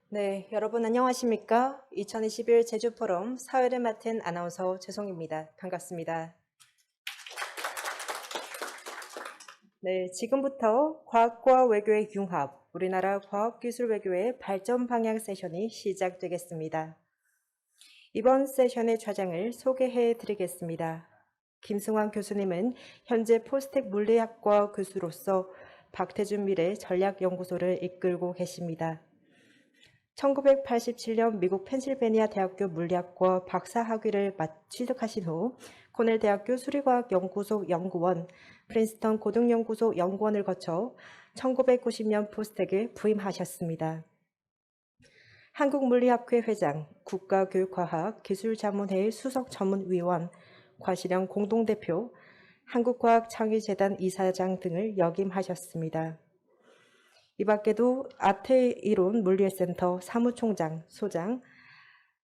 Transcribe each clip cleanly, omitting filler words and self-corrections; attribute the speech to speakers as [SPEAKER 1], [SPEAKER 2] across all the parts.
[SPEAKER 1] 네, 여러분 안녕하십니까? 2021 제주포럼 사회를 맡은 아나운서 최송입니다. 반갑습니다. 네, 지금부터 과학과 외교의 융합, 우리나라 과학기술 외교의 발전 방향 세션이 시작되겠습니다. 이번 세션의 좌장을 소개해 드리겠습니다. 김승환 교수님은 현재 포스텍 물리학과 교수로서 박태준 미래 전략연구소를 이끌고 계십니다. 1987년 미국 펜실베니아 대학교 물리학과 박사학위를 취득하신 후 코넬 대학교 수리과학 연구소 연구원, 프린스턴 고등연구소 연구원을 거쳐 1990년 포스텍에 부임하셨습니다. 한국물리학회 회장, 국가교육과학 기술자문회의 수석전문위원, 과시령 공동대표, 한국과학창의재단 이사장 등을 역임하셨습니다. 이 밖에도 아태이론 물리센터 사무총장, 소장,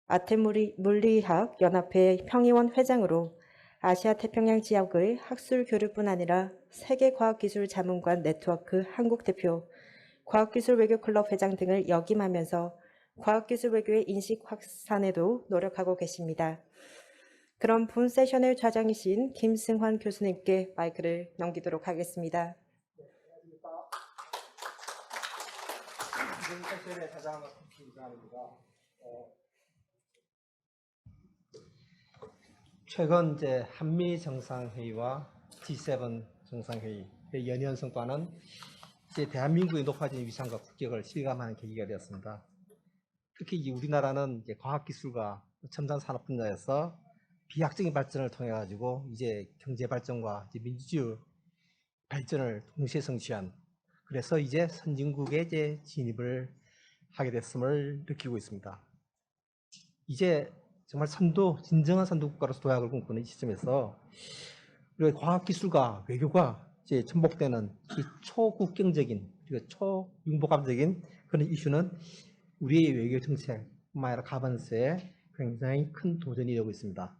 [SPEAKER 1] 아태물리학 연합회 평의원 회장으로 아시아 태평양 지역의 학술 교류뿐 아니라 세계과학기술자문관 네트워크 한국 대표, 과학기술 외교클럽 회장 등을 역임하면서 과학기술 외교의 인식 확산에도 노력하고 계십니다. 그럼 본 세션의 좌장이신 김승환 교수님께 마이크를 넘기도록 하겠습니다.
[SPEAKER 2] 이번 세션의 좌장을 맡은 김승환입니다. 최근 이제 한미 정상회의와 G7 정상회의 연이어서 하는 이제 대한민국의 높아진 위상과 국격을 실감하는 계기가 되었습니다. 특히 이제 우리나라는 이제 과학기술과 첨단 산업 분야에서 비약적인 발전을 통해 가지고 이제 경제 발전과 이제 민주주의 발전을 동시에 성취한, 그래서 이제 선진국에 이제 진입을 하게 됐음을 느끼고 있습니다. 이제 정말 진정한 선도 국가로서 도약을 꿈꾸는 이 시점에서 우리가 과학기술과 외교가 이제 접목되는 이 초국경적인, 그리고 초융복합적인 그런 이슈는 우리의 외교 정책뿐만 아니라 가버넌스에 굉장히 큰 도전이 되고 있습니다.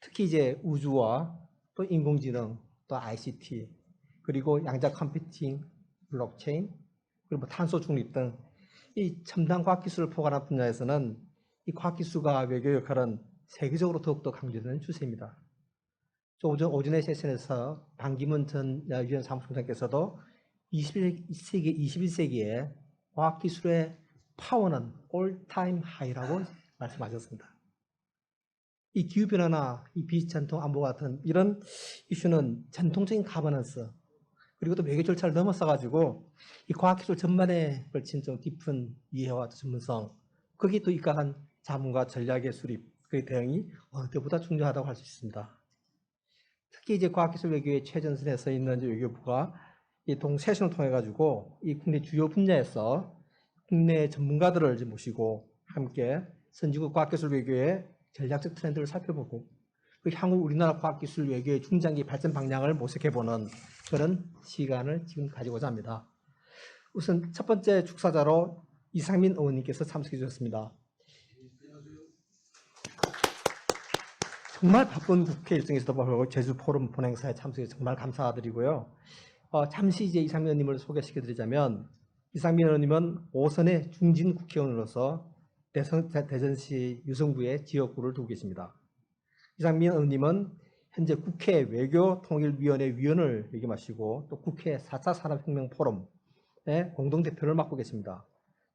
[SPEAKER 2] 특히 이제 우주와 또 인공지능, 또 ICT, 그리고 양자 컴퓨팅, 블록체인, 그리고 탄소 중립 등 이 첨단 과학기술을 포괄한 분야에서는 이 과학기술과 외교 역할은 세계적으로 더욱더 강조되는 추세입니다. 오전의 세션에서 반기문 전 유엔 사무총장께서도 21세기에 과학기술의 파워는 올타임 하이라고 말씀하셨습니다. 이 기후변화나 이 비전통 안보 같은 이런 이슈는 전통적인 가버넌스, 그리고 또 외교 절차를 넘어서가지고 이 과학기술 전반에 걸친 좀 깊은 이해와 전문성, 거기에 또 입각한 자문과 전략의 수립, 그 대응이 어느 때보다 중요하다고 할 수 있습니다. 특히 이제 과학기술 외교의 최전선에 서 있는 이제 외교부가 이 동세션을 통해 가지고 이 국내 주요 분야에서 국내 전문가들을 이제 모시고 함께 선진국 과학기술 외교의 전략적 트렌드를 살펴보고 향후 우리나라 과학기술 외교의 중장기 발전 방향을 모색해보는 그런 시간을 지금 가지고자 합니다. 우선 첫 번째 축사자로 이상민 의원님께서 참석해 주셨습니다. 정말 바쁜 국회 일정에서도 불구하고 제주 포럼 본행사에 참석해 정말 감사드리고요. 잠시 이제 이상민 의원님을 소개시켜 드리자면, 이상민 의원님은 5선의 중진 국회의원으로서 대전시 유성구에 지역구를 두고 계십니다. 이상민 의원님은 현재 국회 외교통일위원회 위원을 역임하시고 또 국회 4차 산업혁명 포럼의 공동대표를 맡고 계십니다.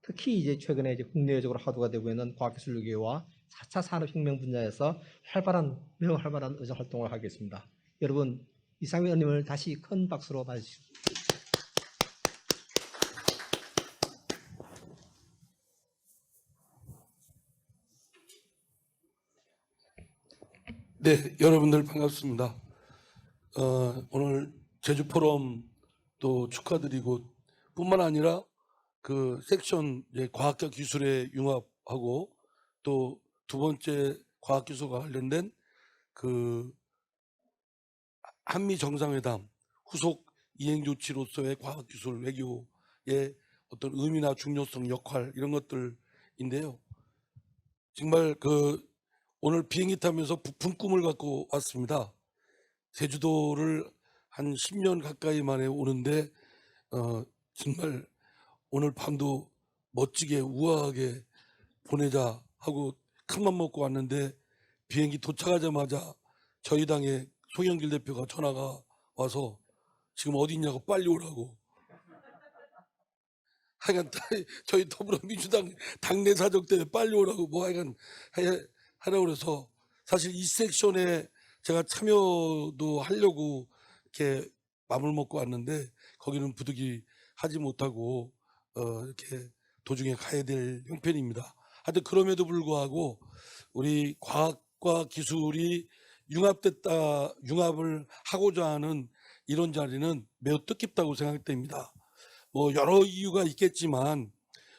[SPEAKER 2] 특히 이제 최근에 이제 국내적으로 화두가 되고 있는 과학기술 외교와 4차 산업혁명 분야에서 매우 활발한 의정 활동을 하고 있습니다. 여러분, 이상민 의원님을 다시 큰 박수로 맞으십시오.
[SPEAKER 3] 네, 여러분들 반갑습니다. 오늘 제주 포럼 또 축하드리고 뿐만 아니라 그 섹션 과학과 기술의 융합하고 또 두 번째 과학기술과 관련된 그 한미 정상회담 후속 이행 조치로서의 과학기술 외교의 어떤 의미나 중요성, 역할 이런 것들인데요. 정말 오늘 비행기 타면서 부푼 꿈을 갖고 왔습니다. 제주도를 한 10년 가까이 만에 오는데 정말 오늘 밤도 멋지게 우아하게 보내자 하고 큰맘 먹고 왔는데 비행기 도착하자마자 저희 당의 송영길 대표가 전화가 와서 지금 어디 있냐고 빨리 오라고. 하여간 저희 더불어민주당 당내 사정 때문에 빨리 오라고 뭐 하여간 하라고 그래서 사실 이 섹션에 제가 참여도 하려고 이렇게 마음을 먹고 왔는데 거기는 부득이 하지 못하고 이렇게 도중에 가야 될 형편입니다. 하여튼 그럼에도 불구하고 우리 과학과 기술이 융합을 하고자 하는 이런 자리는 매우 뜻깊다고 생각됩니다. 뭐 여러 이유가 있겠지만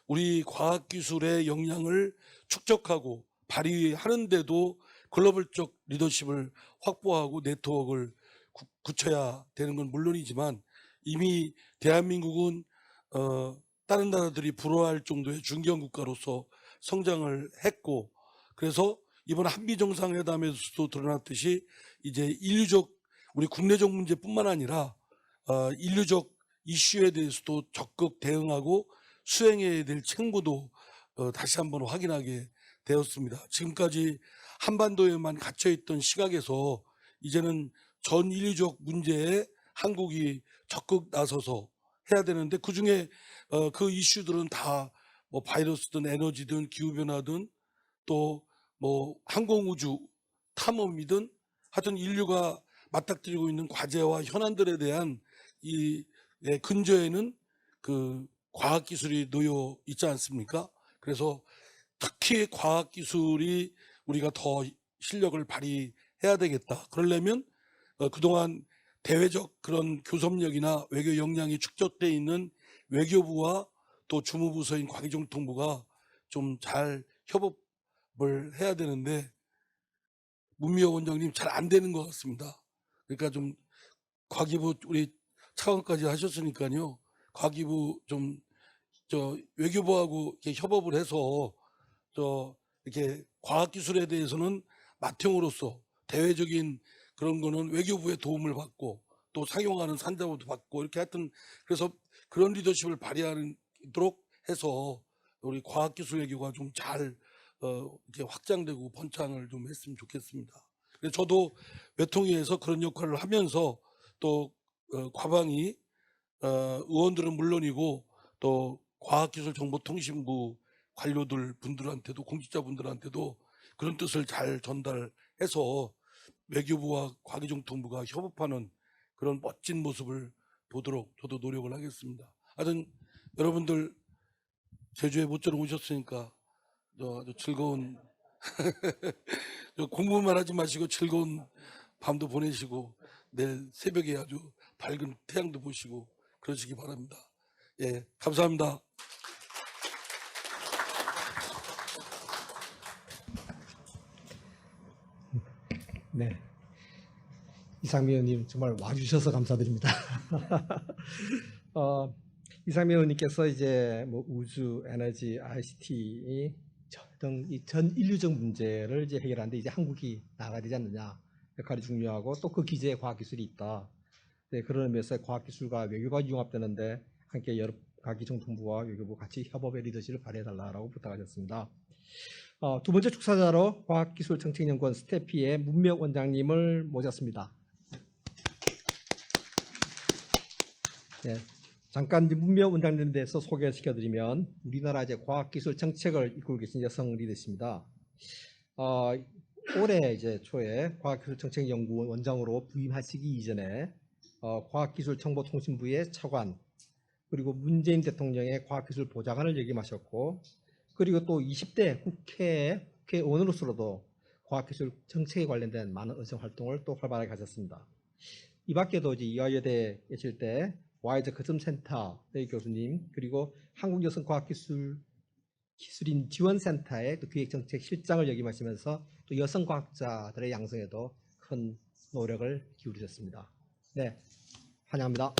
[SPEAKER 3] 우리 과학기술의 역량을 축적하고 발휘하는데도 글로벌적 리더십을 확보하고 네트워크를 굳혀야 되는 건 물론이지만 이미 대한민국은 다른 나라들이 부러워할 정도의 중견 국가로서 성장을 했고 그래서 이번 한미 정상회담에서도 드러났듯이 이제 인류적 우리 국내적 문제뿐만 아니라 인류적 이슈에 대해서도 적극 대응하고 수행해야 될 책무도 다시 한번 확인하게 되었습니다. 지금까지 한반도에만 갇혀있던 시각에서 이제는 전 인류적 문제에 한국이 적극 나서서 해야 되는데 그중에 그 이슈들은 다 뭐 바이러스든 에너지든 기후변화든 또 뭐 항공우주 탐험이든 하여튼 인류가 맞닥뜨리고 있는 과제와 현안들에 대한 이 근저에는 그 과학기술이 놓여 있지 않습니까? 그래서 특히 과학기술이 우리가 더 실력을 발휘해야 되겠다. 그러려면 그동안 대외적 그런 교섭력이나 외교 역량이 축적되어 있는 외교부와 또 주무부서인 과기정통부가 좀 잘 협업을 해야 되는데 문미호 원장님 잘 안 되는 것 같습니다. 그러니까 좀 과기부 우리 차관까지 하셨으니까요. 과기부 좀 외교부하고 이렇게 협업을 해서 이렇게 과학기술에 대해서는 맏형으로서 대외적인 그런 거는 외교부의 도움을 받고 또 상용하는 산자부도 받고 이렇게 하여튼 그래서 그런 리더십을 발휘하도록 해서 우리 과학기술 외교가 좀 잘 이렇게 확장되고 번창을 좀 했으면 좋겠습니다. 그래서 저도 외통위에서 그런 역할을 하면서 또 과방위 의원들은 물론이고 또 과학기술정보통신부 관료들 분들한테도 공직자분들한테도 그런 뜻을 잘 전달해서 외교부와 과기정통부가 협업하는 그런 멋진 모습을 보도록 저도 노력을 하겠습니다. 하여튼 여러분들 제주에 모처럼 오셨으니까 아주 즐거운 공부만 하지 마시고 즐거운 밤도 보내시고 내일 새벽에 아주 밝은 태양도 보시고 그러시기 바랍니다. 예, 감사합니다.
[SPEAKER 2] 네. 이상미 의원님 정말 와주셔서 감사드립니다. 이상미 의원님께서 이제 뭐 우주, 에너지, ICT 등 이 전 인류적 문제를 이제 해결하는데 이제 한국이 나가야 되지 않느냐 역할이 중요하고 또 그 기재에 과학기술이 있다. 네, 그런 의미에서 과학기술과 외교가 융합되는데 함께 여러 과기정통부와 외교부 같이 협업의 리더십을 발휘해달라고 부탁하셨습니다. 두 번째 축사자로 과학기술정책연구원 스태피의 문미옥 원장님을 모셨습니다. 네, 잠깐 문미옥 원장님에 대해서 소개시켜드리면 우리나라 이제 과학기술 정책을 이끌고 계신 여성 리더십입니다. 올해 이제 초에 과학기술정책연구원 원장으로 부임하시기 이전에 과학기술정보통신부의 차관 그리고 문재인 대통령의 과학기술 보좌관을 역임하셨고 그리고 또 20대 국회의원으로서도 과학기술 정책에 관련된 많은 의정 활동을 또 활발하게 하셨습니다. 이 밖에도 이제 이화여대에 계실 때 와이즈 거점센터의 교수님 그리고 한국여성과학기술인 지원센터의 또 기획정책실장을 역임하시면서 또 여성과학자들의 양성에도 큰 노력을 기울이셨습니다. 네, 환영합니다.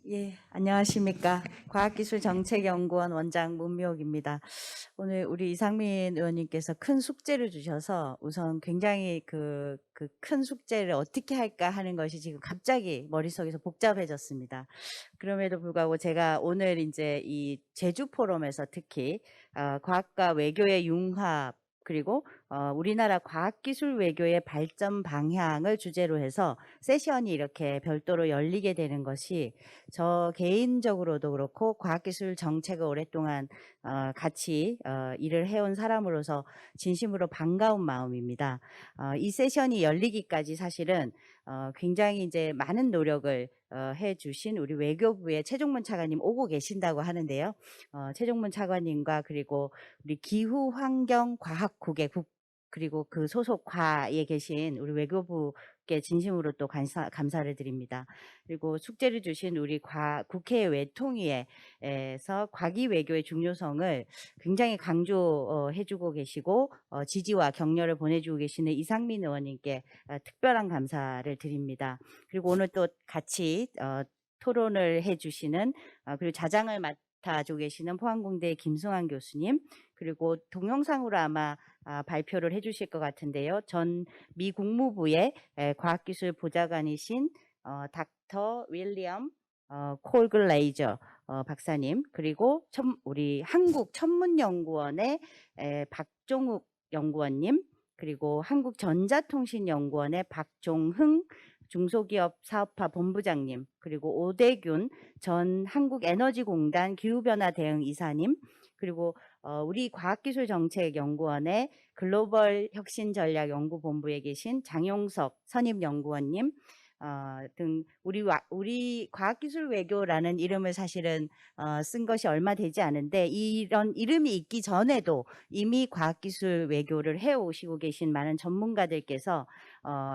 [SPEAKER 4] 예, 안녕하십니까. 과학기술정책연구원 원장 문미옥입니다. 오늘 우리 이상민 의원님께서 큰 숙제를 주셔서 우선 굉장히 그 큰 숙제를 어떻게 할까 하는 것이 지금 갑자기 머릿속에서 복잡해졌습니다. 그럼에도 불구하고 제가 오늘 이제 이 제주 포럼에서 특히 과학과 외교의 융합 그리고 우리나라 과학기술 외교의 발전 방향을 주제로 해서 세션이 이렇게 별도로 열리게 되는 것이 저 개인적으로도 그렇고 과학기술 정책을 오랫동안 같이 일을 해온 사람으로서 진심으로 반가운 마음입니다. 이 세션이 열리기까지 사실은 굉장히 이제 많은 노력을 해주신 우리 외교부의 최종문 차관님 오고 계신다고 하는데요. 최종문 차관님과 그리고 우리 기후환경과학국의 그리고 그 소속 과에 계신 우리 외교부께 진심으로 또 감사를 드립니다. 그리고 숙제를 주신 우리 국회 외통위에서 과기 외교의 중요성을 굉장히 강조해주고 계시고 지지와 격려를 보내주고 계시는 이상민 의원님께 특별한 감사를 드립니다. 그리고 오늘 또 같이 토론을 해주시는 그리고 자장을 맡아주고 계시는 포항공대의 김승환 교수님 그리고 동영상으로 아마 발표를 해주실 것 같은데요. 전 미 국무부의 과학기술 보좌관이신 닥터 윌리엄 콜글레이저 박사님 그리고 우리 한국천문연구원의 박종욱 연구원님 그리고 한국전자통신연구원의 박종흥 중소기업 사업화 본부장님 그리고 오대균 전 한국에너지공단 기후변화 대응 이사님 그리고 우리 과학기술정책연구원의 글로벌 혁신전략연구본부에 계신 장용석 선임연구원님 등 우리 과학기술 외교라는 이름을 사실은 쓴 것이 얼마 되지 않은데 이런 이름이 있기 전에도 이미 과학기술 외교를 해오시고 계신 많은 전문가들께서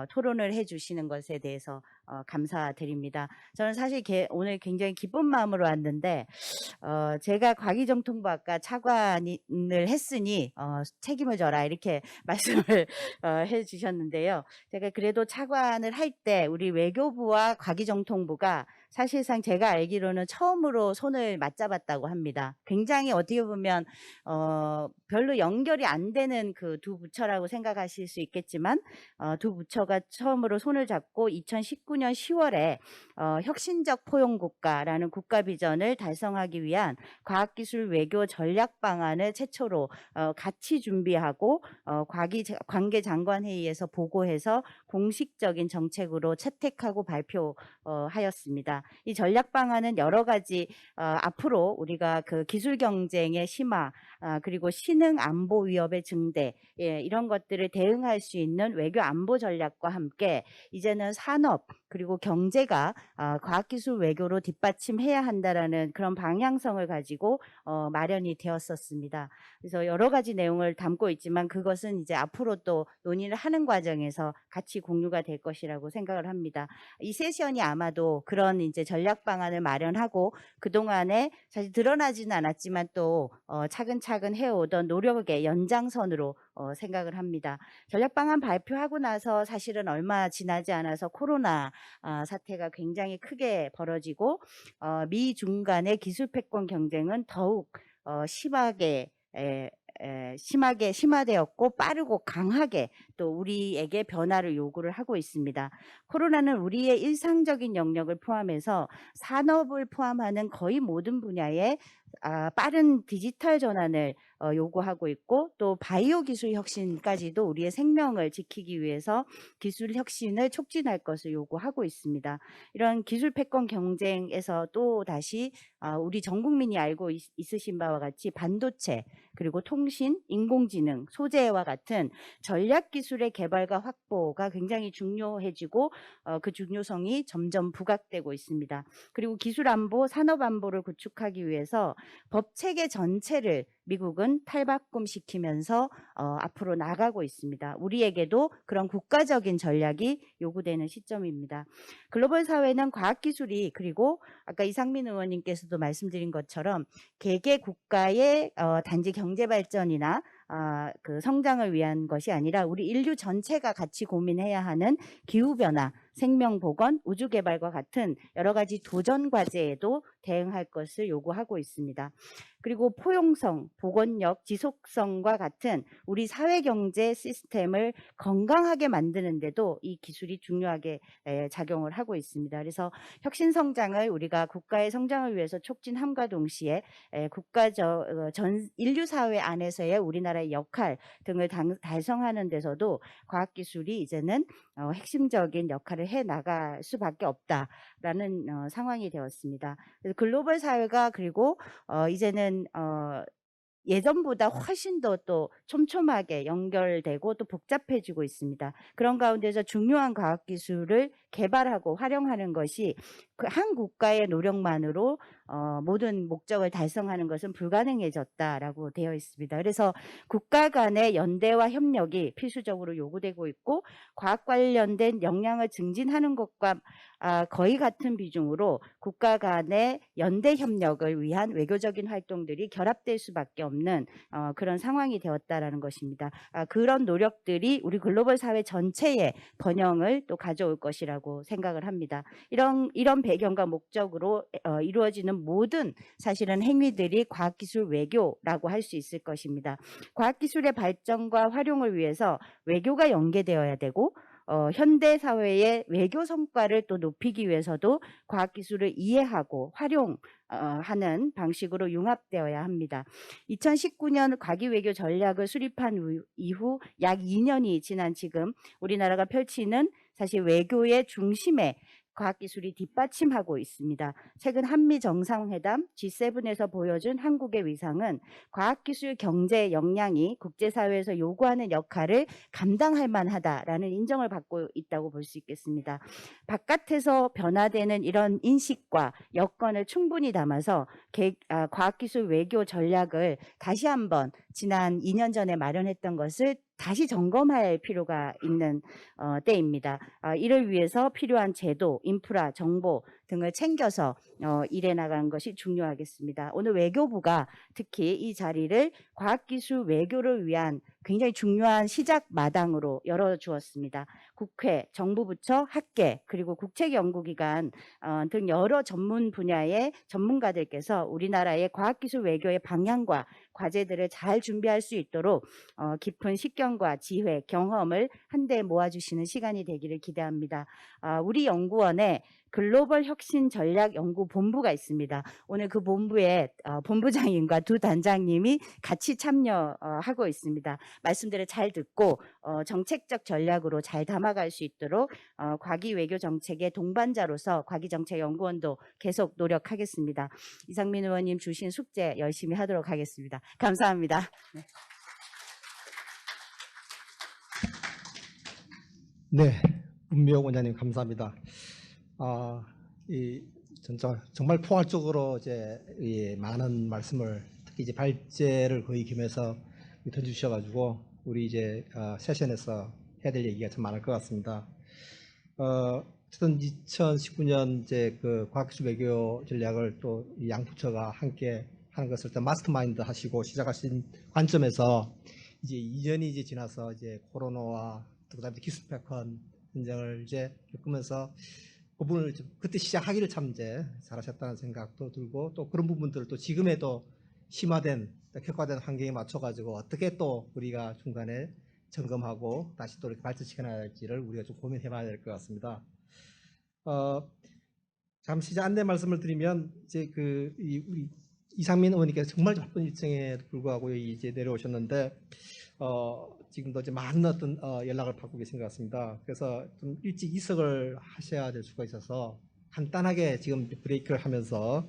[SPEAKER 4] 토론을 해주시는 것에 대해서 감사드립니다. 저는 사실 오늘 굉장히 기쁜 마음으로 왔는데 제가 과기정통부학과 차관을 했으니 책임을 져라 이렇게 말씀을 해주셨는데요. 제가 그래도 차관을 할 때 우리 외교부와 과기정통부가 사실상 제가 알기로는 처음으로 손을 맞잡았다고 합니다. 굉장히 어떻게 보면 별로 연결이 안 되는 그 두 부처라고 생각하실 수 있겠지만 두 부처가 처음으로 손을 잡고 2019년 10월에 혁신적 포용국가라는 국가 비전을 달성하기 위한 과학기술 외교 전략 방안을 최초로 같이 준비하고 관계장관회의에서 보고해서 공식적인 정책으로 채택하고 발표하였습니다. 이 전략 방안은 여러 가지 앞으로 우리가 그 기술 경쟁의 심화 그리고 신흥 안보 위협의 증대 이런 것들을 대응할 수 있는 외교 안보 전략과 함께 이제는 산업 그리고 경제가 과학기술 외교로 뒷받침해야 한다라는 그런 방향성을 가지고 마련이 되었었습니다. 그래서 여러 가지 내용을 담고 있지만 그것은 이제 앞으로 또 논의를 하는 과정에서 같이 공유가 될 것이라고 생각을 합니다. 이 세션이 아마도 그런 이제 전략 방안을 마련하고 그동안에 사실 드러나지는 않았지만 또 차근차근 해오던 노력의 연장선으로 생각을 합니다. 전략 방안 발표하고 나서 사실은 얼마 지나지 않아서 코로나 사태가 굉장히 크게 벌어지고 미중 간의 기술 패권 경쟁은 더욱 심화되었고 빠르고 강하게 또 우리에게 변화를 요구를 하고 있습니다. 코로나는 우리의 일상적인 영역을 포함해서 산업을 포함하는 거의 모든 분야에 빠른 디지털 전환을 요구하고 있고 또 바이오 기술 혁신까지도 우리의 생명을 지키기 위해서 기술 혁신을 촉진할 것을 요구하고 있습니다. 이런 기술 패권 경쟁에서 또 다시 우리 전 국민이 알고 있으신 바와 같이 반도체 그리고 통신, 인공지능, 소재와 같은 전략 기술의 개발과 확보가 굉장히 중요해지고 그 중요성이 점점 부각되고 있습니다. 그리고 기술 안보, 산업 안보를 구축하기 위해서 법 체계 전체를 미국은 탈바꿈시키면서 앞으로 나가고 있습니다. 우리에게도 그런 국가적인 전략이 요구되는 시점입니다. 글로벌 사회는 과학기술이 그리고 아까 이상민 의원님께서도 말씀드린 것처럼 개개 국가의 단지 경제 발전이나 그 성장을 위한 것이 아니라 우리 인류 전체가 같이 고민해야 하는 기후변화 생명보건, 우주개발과 같은 여러 가지 도전 과제에도 대응할 것을 요구하고 있습니다. 그리고 포용성, 복원력, 지속성과 같은 우리 사회경제 시스템을 건강하게 만드는 데도 이 기술이 중요하게 작용을 하고 있습니다. 그래서 혁신성장을 우리가 국가의 성장을 위해서 촉진함과 동시에 전 인류사회 안에서의 우리나라의 역할 등을 달성하는 데서도 과학기술이 이제는 핵심적인 역할을 해 나갈 수밖에 없다라는 상황이 되었습니다. 그래서 글로벌 사회가 그리고 이제는 예전보다 훨씬 더 또 촘촘하게 연결되고 또 복잡해지고 있습니다. 그런 가운데서 중요한 과학기술을 개발하고 활용하는 것이 그 한 국가의 노력만으로 모든 목적을 달성하는 것은 불가능해졌다라고 되어 있습니다. 그래서 국가 간의 연대와 협력이 필수적으로 요구되고 있고 과학 관련된 역량을 증진하는 것과 거의 같은 비중으로 국가 간의 연대 협력을 위한 외교적인 활동들이 결합될 수밖에 없는 그런 상황이 되었다라는 것입니다. 그런 노력들이 우리 글로벌 사회 전체의 번영을 또 가져올 것이라고 생각을 합니다. 이런 배경과 목적으로 이루어지는 모든 사실은 행위들이 과학기술 외교라고 할 수 있을 것입니다. 과학기술의 발전과 활용을 위해서 외교가 연계되어야 되고 현대 사회의 외교 성과를 또 높이기 위해서도 과학기술을 이해하고 활용하는 방식으로 융합되어야 합니다. 2019년 과기외교 전략을 수립한 이후 약 2년이 지난 지금 우리나라가 펼치는 사실 외교의 중심에 과학기술이 뒷받침하고 있습니다. 최근 한미 정상회담 G7에서 보여준 한국의 위상은 과학기술 경제 역량이 국제사회에서 요구하는 역할을 감당할 만하다라는 인정을 받고 있다고 볼 수 있겠습니다. 바깥에서 변화되는 이런 인식과 여건을 충분히 담아서 과학기술 외교 전략을 다시 한번 지난 2년 전에 마련했던 것을 다시 점검할 필요가 있는 때입니다. 이를 위해서 필요한 제도, 인프라, 정보 등을 챙겨서 일해 나가는 것이 중요하겠습니다. 오늘 외교부가 특히 이 자리를 과학기술 외교를 위한 굉장히 중요한 시작 마당으로 열어주었습니다. 국회, 정부 부처, 학계, 그리고 국책연구기관 등 여러 전문 분야의 전문가들께서 우리나라의 과학기술 외교의 방향과 과제들을 잘 준비할 수 있도록 깊은 식견과 지혜, 경험을 한데 모아주시는 시간이 되기를 기대합니다. 우리 연구원에 글로벌 혁신 전략 연구 본부가 있습니다. 오늘 그 본부에 본부장님과 두 단장님이 같이 참여하고 있습니다. 말씀들을 잘 듣고 정책적 전략으로 잘 담아갈 수 있도록 과기 외교 정책의 동반자로서 과기정책연구원도 계속 노력하겠습니다. 이상민 의원님 주신 숙제 열심히 하도록 하겠습니다. 감사합니다.
[SPEAKER 2] 네, 문미옥 원장님 감사합니다. 정말 포괄적으로 이제 많은 말씀을 특히 이제 발제를 거의 겸해서 던져주셔가지고 우리 이제 세션에서 해야 될 얘기가 참 많을 것 같습니다. 어쨌든 2019년 이제 그 과학기술 외교 전략을 또 양 부처가 함께 하는 것을 또 마스터마인드 하시고 시작하신 관점에서 이제 2년이 이제 지나서 이제 코로나와 또 그다음에 기술 패권 전쟁을 이제 겪으면서 그 부분을 그때 시작하기를 참 이제 잘하셨다는 생각도 들고 또 그런 부분들을 또 지금에도 심화된 격화된 환경에 맞춰가지고 어떻게 또 우리가 중간에 점검하고 다시 또 이렇게 발전시켜 나가야 할지를 우리가 좀 고민해봐야 될 것 같습니다. 잠시 안내 말씀을 드리면 이제 우리 이상민 의원님께서 정말 바쁜 일정에 불구하고 이제 내려오셨는데 지금도 이제 많은 어떤 연락을 받고 계신 것 같습니다. 그래서 좀 일찍 이석을 하셔야 될 수가 있어서 간단하게 지금 브레이크를 하면서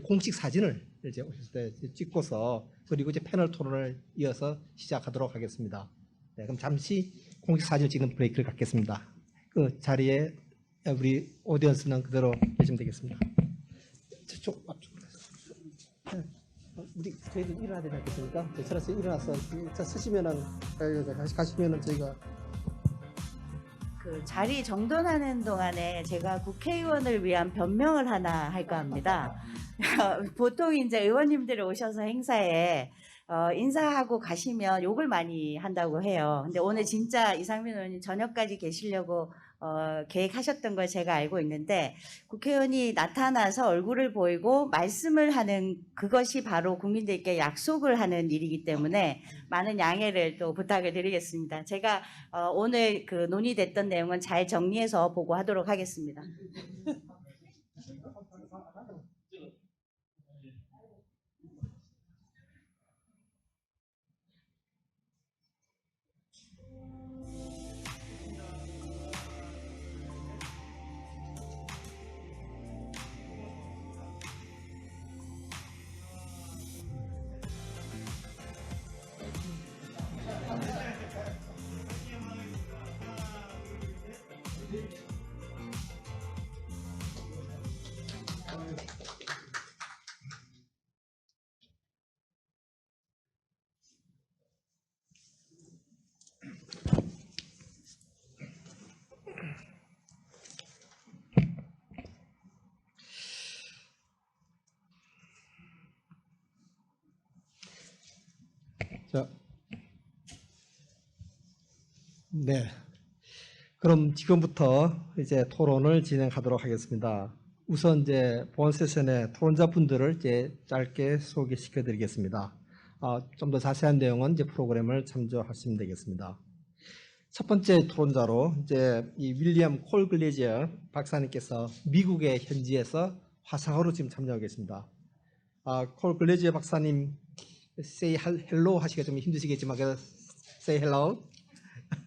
[SPEAKER 2] 공식 사진을 이제 오셨을 때 찍고서 그리고 이제 패널 토론을 이어서 시작하도록 하겠습니다. 네, 그럼 잠시 공식 사진을 찍는 브레이크를 갖겠습니다. 그 자리에 우리 오디언스는 그대로 계시면 되겠습니다. 저쪽 앞쪽으로. 네. 저희도 일어나야 되지 않겠습니까? 저처럼 일어나서 서시면은 가시면은 저희가
[SPEAKER 4] 그 자리 정돈하는 동안에 제가 국회의원을 위한 변명을 하나 할까 합니다. 보통 이제 의원님들이 오셔서 행사에 인사하고 가시면 욕을 많이 한다고 해요. 근데 오늘 진짜 이상민 의원님 저녁까지 계시려고 계획하셨던 걸 제가 알고 있는데 국회의원이 나타나서 얼굴을 보이고 말씀을 하는 그것이 바로 국민들께 약속을 하는 일이기 때문에 많은 양해를 또 부탁을 드리겠습니다. 제가 오늘 그 논의됐던 내용은 잘 정리해서 보고하도록 하겠습니다.
[SPEAKER 2] 자, 네. 그럼 지금부터 이제 토론을 진행하도록 하겠습니다. 우선 이제 본 세션의 토론자분들을 이제 짧게 소개시켜 드리겠습니다. 좀 더 자세한 내용은 이제 프로그램을 참조하시면 되겠습니다. 첫 번째 토론자로 이제 이 윌리엄 콜글리지어 박사님께서 미국의 현지에서 화상으로 지금 참여하고 계십니다. 콜글리지어 박사님 say hello 하시기가 좀 힘드시겠지만 say hello.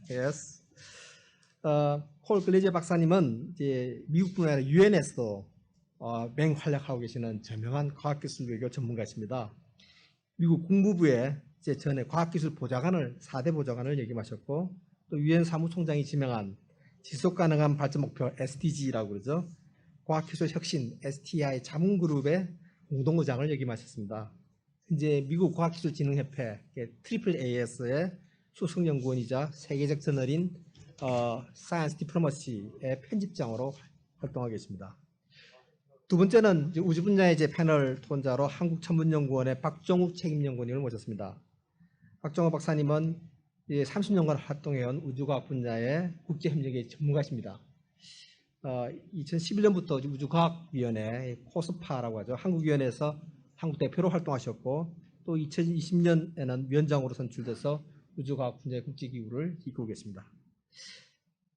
[SPEAKER 2] Yes. 콜글리지어 박사님은 이제 미국 분야 유엔에서 맹활약하고 계시는 저명한 과학기술 외교 전문가이십니다. 미국 국무부에 이제 전에 과학기술 보좌관을 4대 보좌관을 역임하셨고 또 유엔 사무총장이 지명한 지속가능한 발전 목표 SDG라고 그러죠. 과학기술 혁신 STI 자문그룹의 공동의장을 역임하셨습니다. 현재 미국 과학기술진흥협회 AAAS의 수석연구원이자 세계적 저널인 사이언스 디플로머시의 편집장으로 활동하고 계십니다. 두 번째는 우주 분야의 이제 패널 토론자로 한국천문연구원의 박종욱 책임연구원님을 모셨습니다. 박종욱 박사님은 30년간 활동해온 우주과학 분야의 국제협력의 전문가십니다. 2011년부터 우주과학위원회 코스파라고 하죠. 한국위원회에서 한국 대표로 활동하셨고 또 2020년에는 위원장으로 선출돼서 우주과학 분야의 국제기구를 이끌고 계십니다.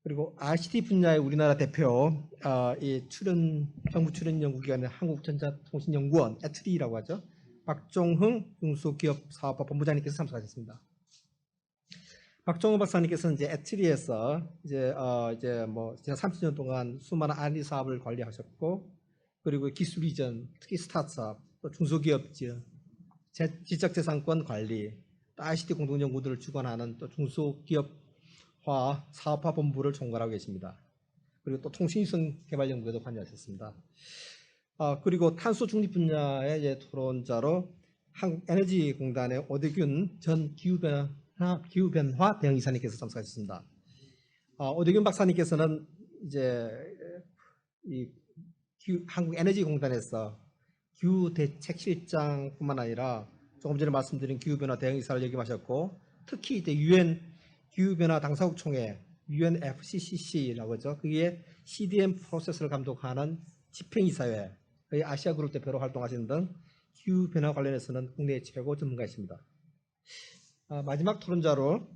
[SPEAKER 2] 그리고 ICT 분야의 우리나라 대표, 이 정부 출연 연구기관의 한국전자통신연구원 애트리라고 하죠. 박종흥 중소기업사업화 본부장님께서 참석하셨습니다. 박종흥 박사님께서는 이제 애트리에서 이제 뭐 지난 30년 동안 수많은 R&D 사업을 관리하셨고, 그리고 기술 이전, 특히 스타트업, 또 중소기업 지적재산권 관리, 또 ICT 공동연구들을 주관하는 또 중소기업화 사업화 본부를 총괄하고 계십니다. 그리고 또 통신위성 개발 연구에도 관여하셨습니다. 그리고 탄소 중립 분야의 이제 토론자로 한국에너지공단의 오대균 전 기후변화 대응 이사님께서 참석하셨습니다. 오대균 박사님께서는 이제 이 한국에너지공단에서 기후대책실장뿐만 아니라 조금 전에 말씀드린 기후변화 대응 이사를 역임하셨고, 특히 이제 유엔 기후변화 당사국 총회 UNFCCC라고 하죠. 그게 CDM 프로세스를 감독하는 집행이사회 아시아 그룹 대표로 활동하시는 등 기후변화 관련해서는 국내 최고 전문가이십니다. 마지막 토론자로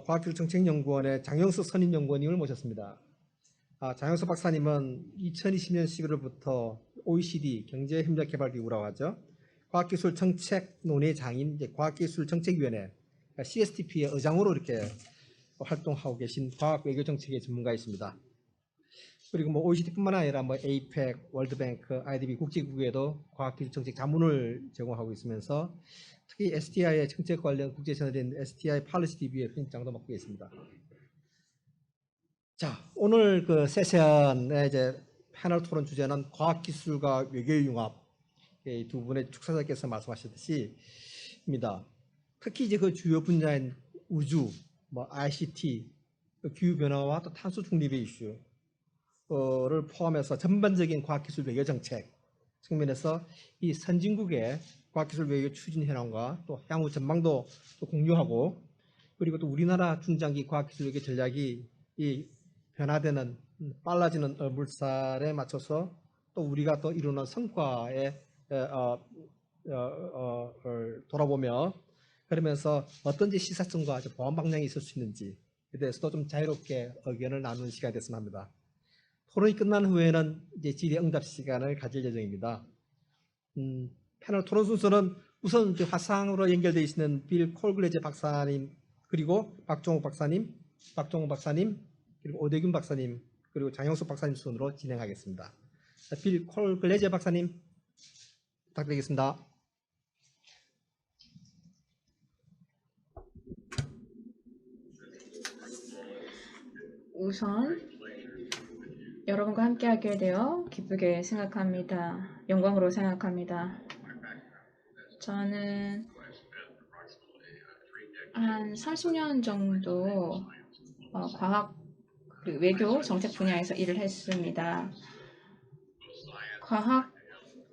[SPEAKER 2] 과학기술정책연구원의 장영석 선임연구원님을 모셨습니다. 장영석 박사님은 2020년 11월부터 OECD 경제협력개발기구라고 하죠. 과학기술 정책 논의 장인 과학기술정책위원회 CSTP의 의장으로 이렇게 활동하고 계신 과학외교정책의 전문가이십니다. 그리고 뭐 OECD뿐만 아니라 뭐 APEC, 월드뱅크, IDB 국제기구에도 과학기술정책 자문을 제공하고 있으면서 특히 STI의 정책 관련 국제저널인 STI Policy DB의 편집장도 맡고 있습니다. 자, 오늘 그 세션의 이제 패널 토론 주제는 과학기술과 외교의 융합, 두 분의 축사자께서 말씀하셨듯이 입니다. 특히 이제 그 주요 분야인 우주, 뭐 ICT, 기후변화와 또 탄소 중립의 이슈를 포함해서 전반적인 과학기술 외교 정책 측면에서 이 선진국의 과학기술 외교 추진 현황과 또 향후 전망도 또 공유하고, 그리고 또 우리나라 중장기 과학기술 외교 전략이 이 변화되는 빨라지는 물살에 맞춰서 또 우리가 또 이루는 성과에 돌아보며 그러면서 어떤지 시사점과 보완 방향이 있을 수 있는지에 대해서도 좀 자유롭게 의견을 나누는 시간이 됐으면 합니다. 토론이 끝난 후에는 이제 질의응답 시간을 가질 예정입니다. 패널 토론 순서는 우선 이제 화상으로 연결되어 있는 빌 콜글레제 박사님 그리고 박종욱 박사님, 그리고 오대균 박사님, 그리고 장영수 박사님 순으로 진행하겠습니다. 빌 콜글레제 박사님 부탁드리겠습니다.
[SPEAKER 5] 우선 여러분과 함께하게 되어 기쁘게 생각합니다. 영광으로 생각합니다. 저는 한 30년 정도 과학 그리고 외교 정책 분야에서 일을 했습니다. 과학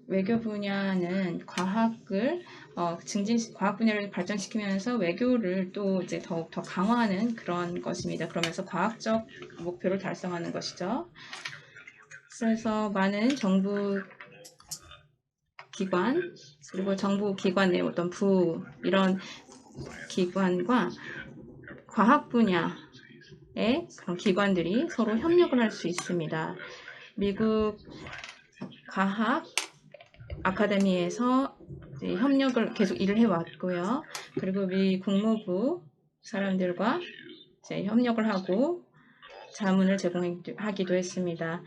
[SPEAKER 5] 외교 분야는 과학을 과학 분야를 발전시키면서 외교를 또 이제 더욱 더 강화하는 그런 것입니다. 그러면서 과학적 목표를 달성하는 것이죠. 그래서 많은 정부 기관 그리고 정부 기관 내 어떤 부 이런 기관과 과학 분야의 그런 기관들이 서로 협력을 할 수 있습니다. 미국 과학 아카데미에서 이제 협력을 계속 일을 해왔고요. 그리고 미 국무부 사람들과 이제 협력을 하고 자문을 제공하기도 했습니다.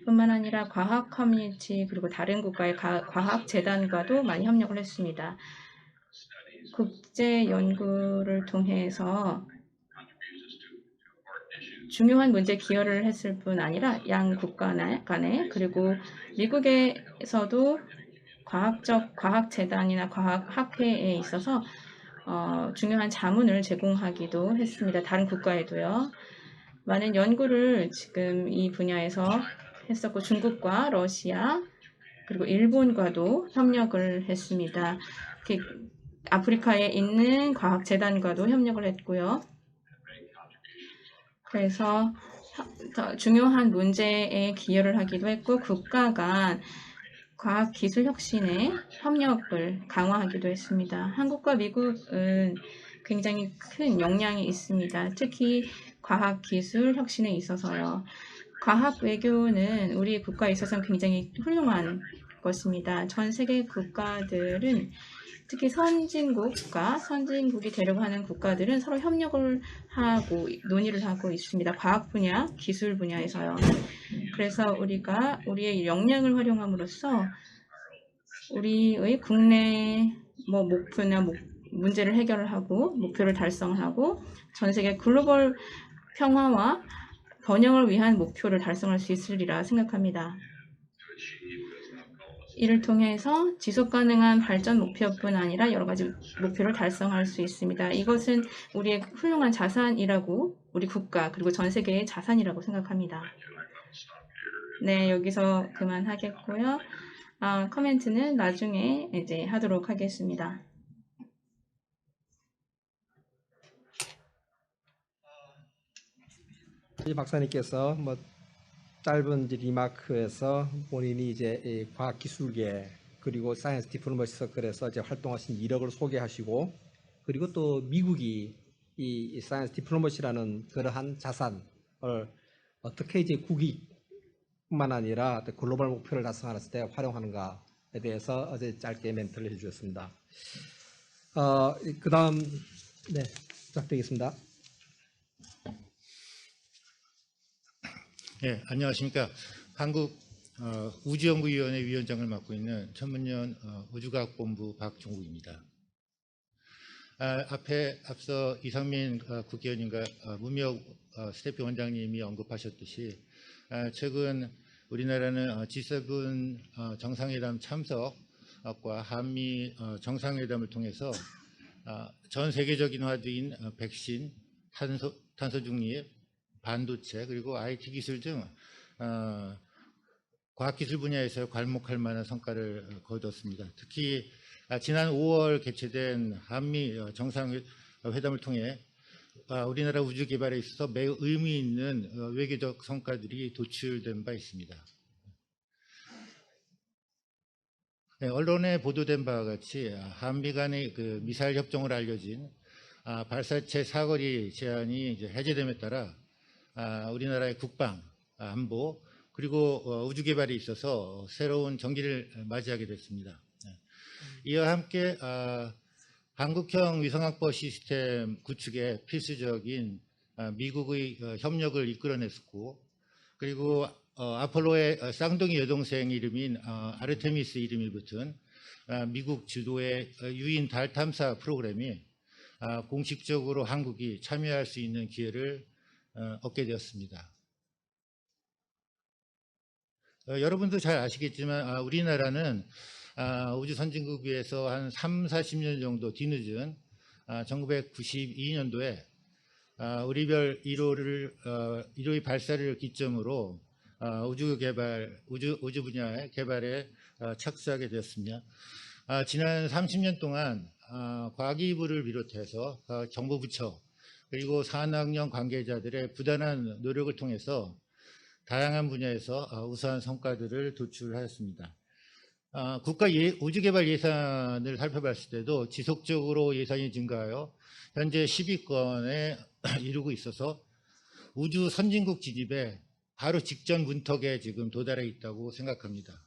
[SPEAKER 5] 뿐만 아니라 과학 커뮤니티 그리고 다른 국가의 과학 재단과도 많이 협력을 했습니다. 국제 연구를 통해서 중요한 문제에 기여를 했을 뿐 아니라 양 국가 간에 그리고 미국에서도 과학재단이나 과학학회에 있어서 중요한 자문을 제공하기도 했습니다. 다른 국가에도요. 많은 연구를 지금 이 분야에서 했었고 중국과 러시아 그리고 일본과도 협력을 했습니다. 아프리카에 있는 과학재단과도 협력을 했고요. 그래서 중요한 문제에 기여를 하기도 했고 국가 간 과학기술 혁신에 협력을 강화하기도 했습니다. 한국과 미국은 굉장히 큰 역량이 있습니다. 특히 과학기술 혁신에 있어서요. 과학 외교는 우리 국가에 있어서는 굉장히 훌륭한 것입니다. 전 세계 국가들은 특히 선진국이 되려고 하는 국가들은 서로 협력을 하고 논의를 하고 있습니다. 과학 분야, 기술 분야에서요. 그래서 우리가 우리의 역량을 활용함으로써 우리의 국내 목표나 문제를 해결을 하고 목표를 달성하고 전 세계 글로벌 평화와 번영을 위한 목표를 달성할 수 있으리라 생각합니다. 이를 통해서 지속가능한 발전 목표뿐 아니라 여러 가지 목표를 달성할 수 있습니다. 이것은 우리의 훌륭한 자산이라고 우리 국가 그리고 전 세계의 자산이라고 생각합니다. 네, 여기서 그만하겠고요. 코멘트는 나중에 이제 하도록 하겠습니다.
[SPEAKER 2] 이 박사님께서 짧은 리마크에서 본인이 이제 이 과학기술계 그리고 사이언스 디플로머시 서클에서 이제 활동하신 이력을 소개하시고 그리고 또 미국이 이 사이언스 디플로머시라는 그러한 자산을 어떻게 이제 국익뿐만 아니라 글로벌 목표를 달성했을 때 활용하는가에 대해서 어제 짧게 멘트를 해주셨습니다. 그다음 네 부탁드리겠습니다.
[SPEAKER 6] 네, 안녕하십니까. 한국 우주연구위원회 위원장을 맡고 있는 천문연 우주과학본부 박종국입니다. 앞서 이상민 국회의원님과 문미혁 스태프 원장님이 언급하셨듯이 최근 우리나라는 G7 정상회담 참석과 한미 정상회담을 통해서 전 세계적인 화두인 백신, 탄소 중립, 반도체 그리고 IT 기술 등 과학기술 분야에서 괄목할 만한 성과를 거뒀습니다. 특히 지난 5월 개최된 한미 정상회담을 통해 우리나라 우주 개발에 있어서 매우 의미 있는 외교적 성과들이 도출된 바 있습니다. 네, 언론에 보도된 바와 같이 한미 간의 그 미사일 협정으로 알려진 발사체 사거리 제한이 이제 해제됨에 따라 우리나라의 국방, 안보, 그리고 우주 개발에 있어서 새로운 전기를 맞이하게 됐습니다. 이와 함께 한국형 위성확보 시스템 구축에 필수적인 미국의 협력을 이끌어냈고, 그리고 아폴로의 쌍둥이 여동생 이름인 아르테미스 이름이 붙은 미국 주도의 유인 달 탐사 프로그램이 공식적으로 한국이 참여할 수 있는 기회를 얻게 되었습니다. 여러분도 잘 아시겠지만 우리나라는 우주 선진국에서 한 30-40년 정도 뒤늦은 1992년도에 우리별 1호의 발사를 기점으로 우주 분야의 개발에 착수하게 되었습니다. 지난 30년 동안 과기부를 비롯해서 정부 부처 그리고 산학령 관계자들의 부단한 노력을 통해서 다양한 분야에서 우수한 성과들을 도출하였습니다. 국가 우주개발 예산을 살펴봤을 때도 지속적으로 예산이 증가하여 현재 10위권에 이르고 있어서 우주 선진국 진입에 바로 직전 문턱에 지금 도달해 있다고 생각합니다.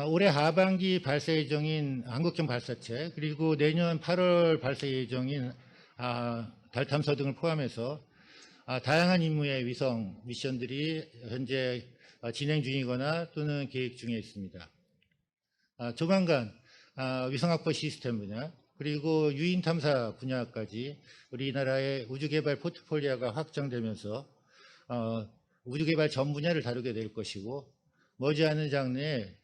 [SPEAKER 6] 올해 하반기 발사 예정인 한국형 발사체, 그리고 내년 8월 발사 예정인 달 탐사 등을 포함해서 다양한 임무의 위성 미션들이 현재 진행 중이거나 또는 계획 중에 있습니다. 조만간 위성확보 시스템 분야, 그리고 유인 탐사 분야까지 우리나라의 우주개발 포트폴리오가 확장되면서 우주개발 전 분야를 다루게 될 것이고, 머지않은 장래에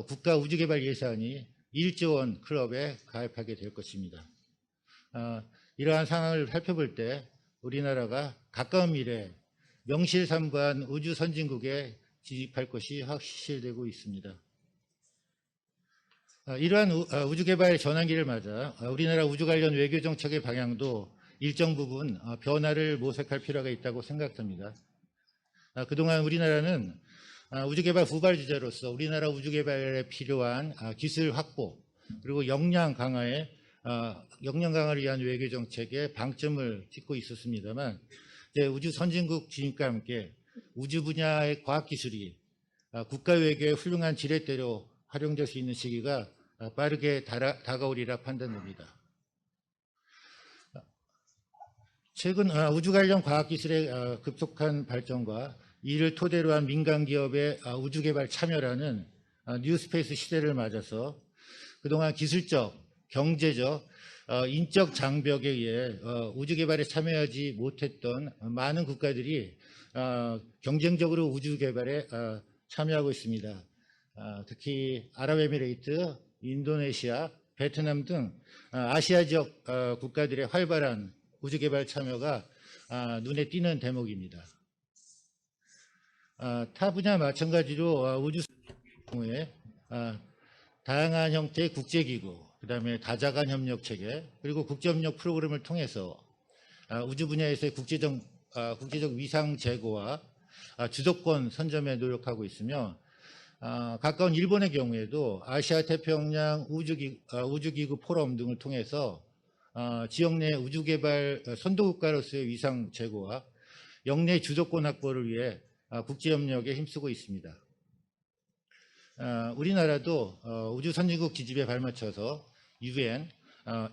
[SPEAKER 6] 국가 우주개발 예산이 1조 원 클럽에 가입하게 될 것입니다. 이러한 상황을 살펴볼 때 우리나라가 가까운 미래 명실상부한 우주 선진국에 진입할 것이 확실되고 있습니다. 이러한 우주개발 전환기를 맞아 우리나라 우주 관련 외교 정책의 방향도 일정 부분 변화를 모색할 필요가 있다고 생각됩니다. 그동안 우리나라는 우주개발 후발주자로서 우리나라 우주개발에 필요한 기술 확보, 그리고 역량 강화를 위한 외교 정책에 방점을 찍고 있었습니다만, 이제 우주 선진국 진입과 함께 우주 분야의 과학기술이 국가 외교의 훌륭한 지렛대로 활용될 수 있는 시기가 빠르게 다가오리라 판단됩니다. 최근 우주 관련 과학기술의 급속한 발전과 이를 토대로 한 민간 기업의 우주개발 참여라는 뉴스페이스 시대를 맞아서 그동안 기술적, 경제적, 인적 장벽에 의해 우주개발에 참여하지 못했던 많은 국가들이 경쟁적으로 우주개발에 참여하고 있습니다. 특히 아랍에미레이트, 인도네시아, 베트남 등 아시아 지역 국가들의 활발한 우주개발 참여가 눈에 띄는 대목입니다. 타 분야 마찬가지로 우주 경우에 다양한 형태의 국제기구, 그다음에 다자간 협력 체계, 그리고 국제협력 프로그램을 통해서 우주 분야에서의 국제적 위상 제고와 주도권 선점에 노력하고 있으며, 가까운 일본의 경우에도 아시아 태평양 우주기구 포럼 등을 통해서 지역 내 우주개발 선도국가로서의 위상 제고와 역내 주도권 확보를 위해 국제협력에 힘쓰고 있습니다. 우리나라도 우주 선진국 기집에 발맞춰서 UN,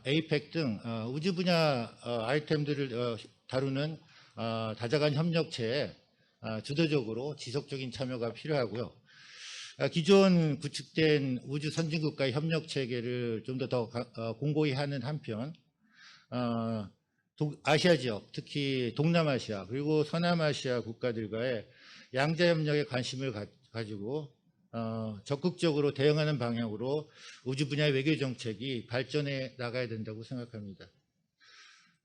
[SPEAKER 6] APEC 등 우주 분야 아이템들을 다루는 다자간 협력체에 주도적으로 지속적인 참여가 필요하고요. 기존 구축된 우주 선진국과의 협력 체계를 좀 더 공고히 하는 한편, 아시아 지역, 특히 동남아시아 그리고 서남아시아 국가들과의 양자 협력에 관심을 가지고 적극적으로 대응하는 방향으로 우주 분야 외교 정책이 발전해 나가야 된다고 생각합니다.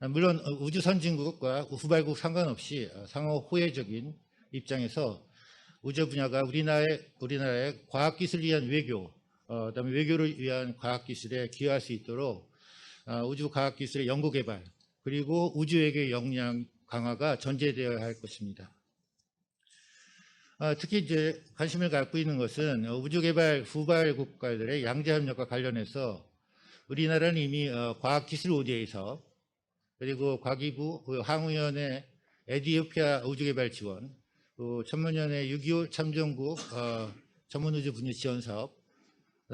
[SPEAKER 6] 물론 우주 선진국과 후발국 상관없이 상호 호혜적인 입장에서 우주 분야가 우리나라의 과학기술을 위한 외교, 그다음에 외교를 위한 과학기술에 기여할 수 있도록 우주과학기술의 연구개발 그리고 우주외교의 역량 강화가 전제되어야 할 것입니다. 특히 이제 관심을 갖고 있는 것은 우주개발 후발 국가들의 양자협력과 관련해서 우리나라는 이미 과학기술 ODA 사업 그리고 과기부 항우연의 에티오피아 우주개발 지원, 천문연의 6.25 참전국 전문우주 분야 지원 사업,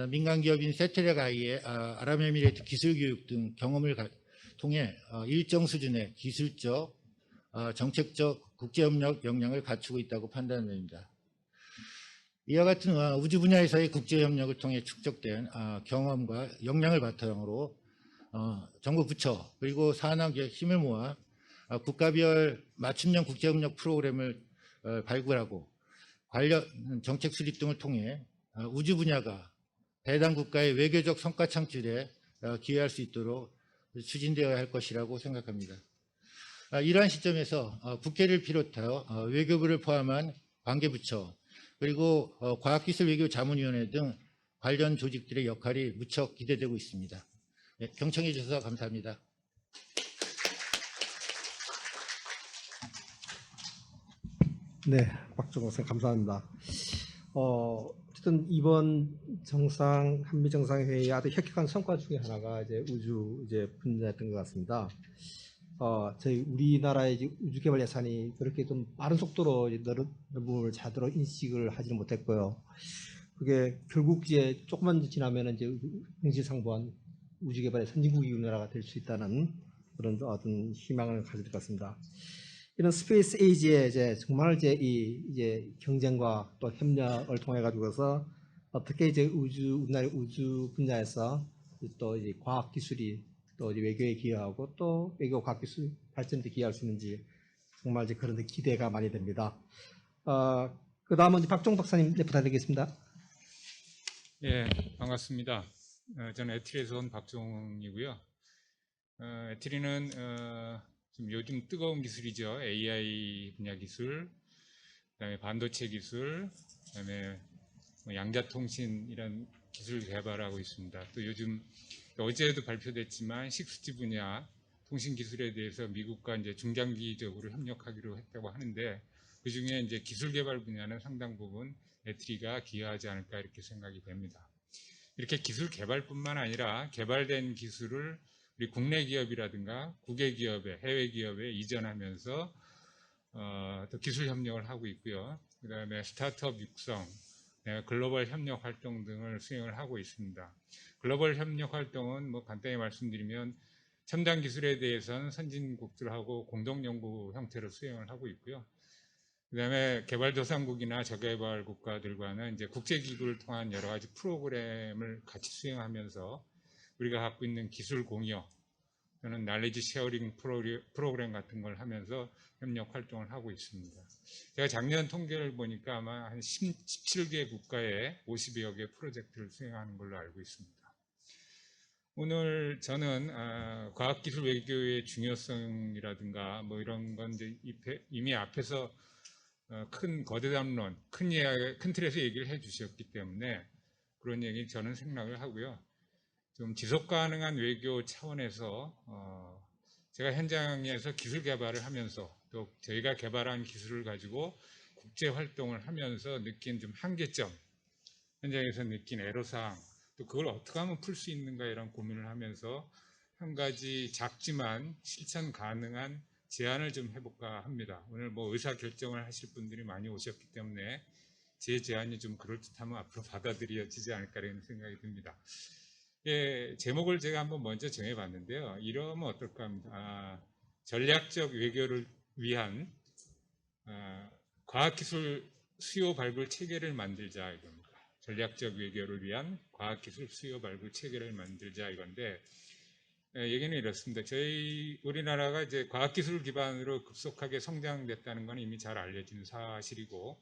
[SPEAKER 6] 민간기업인 세테레가이의 아랍에미레이트 기술교육 등 경험을 통해 일정 수준의 기술적, 정책적 국제협력 역량을 갖추고 있다고 판단됩니다. 이와 같은 우주 분야에서의 국제협력을 통해 축적된 경험과 역량을 바탕으로 정부 부처 그리고 산학의 힘을 모아 국가별 맞춤형 국제협력 프로그램을 발굴하고 관련 정책 수립 등을 통해 우주 분야가 해당 국가의 외교적 성과 창출에 기여할 수 있도록 추진되어야 할 것이라고 생각합니다. 이러한 시점에서 국회를 비롯하여 외교부를 포함한 관계부처 그리고 과학기술외교자문위원회 등 관련 조직들의 역할이 무척 기대되고 있습니다. 경청해 주셔서 감사합니다.
[SPEAKER 2] 네, 박종호 선생 감사합니다. 어쨌든 이번 한미 정상회의 아주 혁혁한 성과 중에 하나가 이제 우주 분야였던 것 같습니다. 저희 우리나라의 이제 우주 개발 예산이 그렇게 좀 빠른 속도로 넓음을 제대로 인식을 하지는 못했고요. 그게 결국 이제 조금만 지나면은 이제 명실상부한 우주 개발의 선진국이 우리나라가 될 수 있다는 그런 어떤 희망을 가질 것 같습니다. 이런 스페이스 에이지에 이제 정말 이제 경쟁과 또 협력을 통해 가지고서 어떻게 이제 우리나라의 우주 분야에서 또 이제 과학 기술이 또 이제 외교에 기여하고 또 외교 과학 기술 발전에 기여할 수 있는지 정말 이제 그런 데 기대가 많이 됩니다. 그 다음은 이제 박종 박사님 부탁드리겠습니다.
[SPEAKER 7] 예, 반갑습니다. 저는 에트리에서 온 박종이고요. 에트리는 지금 요즘 뜨거운 기술이죠. AI 분야 기술, 그다음에 반도체 기술, 그다음에 양자통신 이런 기술 개발하고 있습니다. 또 요즘 어제도 발표됐지만 6G 분야 통신 기술에 대해서 미국과 이제 중장기적으로 협력하기로 했다고 하는데 그 중에 이제 기술 개발 분야는 상당 부분 에트리가 기여하지 않을까 이렇게 생각이 됩니다. 이렇게 기술 개발뿐만 아니라 개발된 기술을 우리 국내 기업이라든가 국외 기업에 해외 기업에 이전하면서 또 기술 협력을 하고 있고요. 그다음에 스타트업 육성, 글로벌 협력 활동 등을 수행을 하고 있습니다. 글로벌 협력 활동은 뭐 간단히 말씀드리면 첨단 기술에 대해서는 선진국들하고 공동 연구 형태로 수행을 하고 있고요. 그다음에 개발도상국이나 저개발 국가들과는 이제 국제기구를 통한 여러 가지 프로그램을 같이 수행하면서 우리가 갖고 있는 기술 공유 또는 날리지 쉐어링 프로그램 같은 걸 하면서 협력 활동을 하고 있습니다. 제가 작년 통계를 보니까 아마 한 17개 국가에 50여 개 프로젝트를 수행하는 걸로 알고 있습니다. 오늘 저는 과학기술 외교의 중요성이라든가 뭐 이런 건 이제 이미 앞에서 큰 거대 담론, 큰 틀에서 얘기를 해주셨기 때문에 그런 얘기 저는 생각을 하고요. 좀 지속 가능한 외교 차원에서 제가 현장에서 기술 개발을 하면서 또 저희가 개발한 기술을 가지고 국제 활동을 하면서 느낀 좀 한계점, 현장에서 느낀 애로사항, 또 그걸 어떻게 하면 풀 수 있는가 이런 고민을 하면서 한 가지 작지만 실천 가능한 제안을 좀 해볼까 합니다. 오늘 뭐 의사 결정을 하실 분들이 많이 오셨기 때문에 제 제안이 좀 그럴듯하면 앞으로 받아들여지지 않을까라는 생각이 듭니다. 예, 제목을 제가 한번 먼저 정해봤는데요. 이러면 어떨까 합니다. 전략적 외교를 위한 과학기술 수요 발굴 체계를 만들자 이겁니다. 전략적 외교를 위한 과학기술 수요 발굴 체계를 만들자 이건데 얘기는 이렇습니다. 우리나라가 이제 과학기술 기반으로 급속하게 성장됐다는 건 이미 잘 알려진 사실이고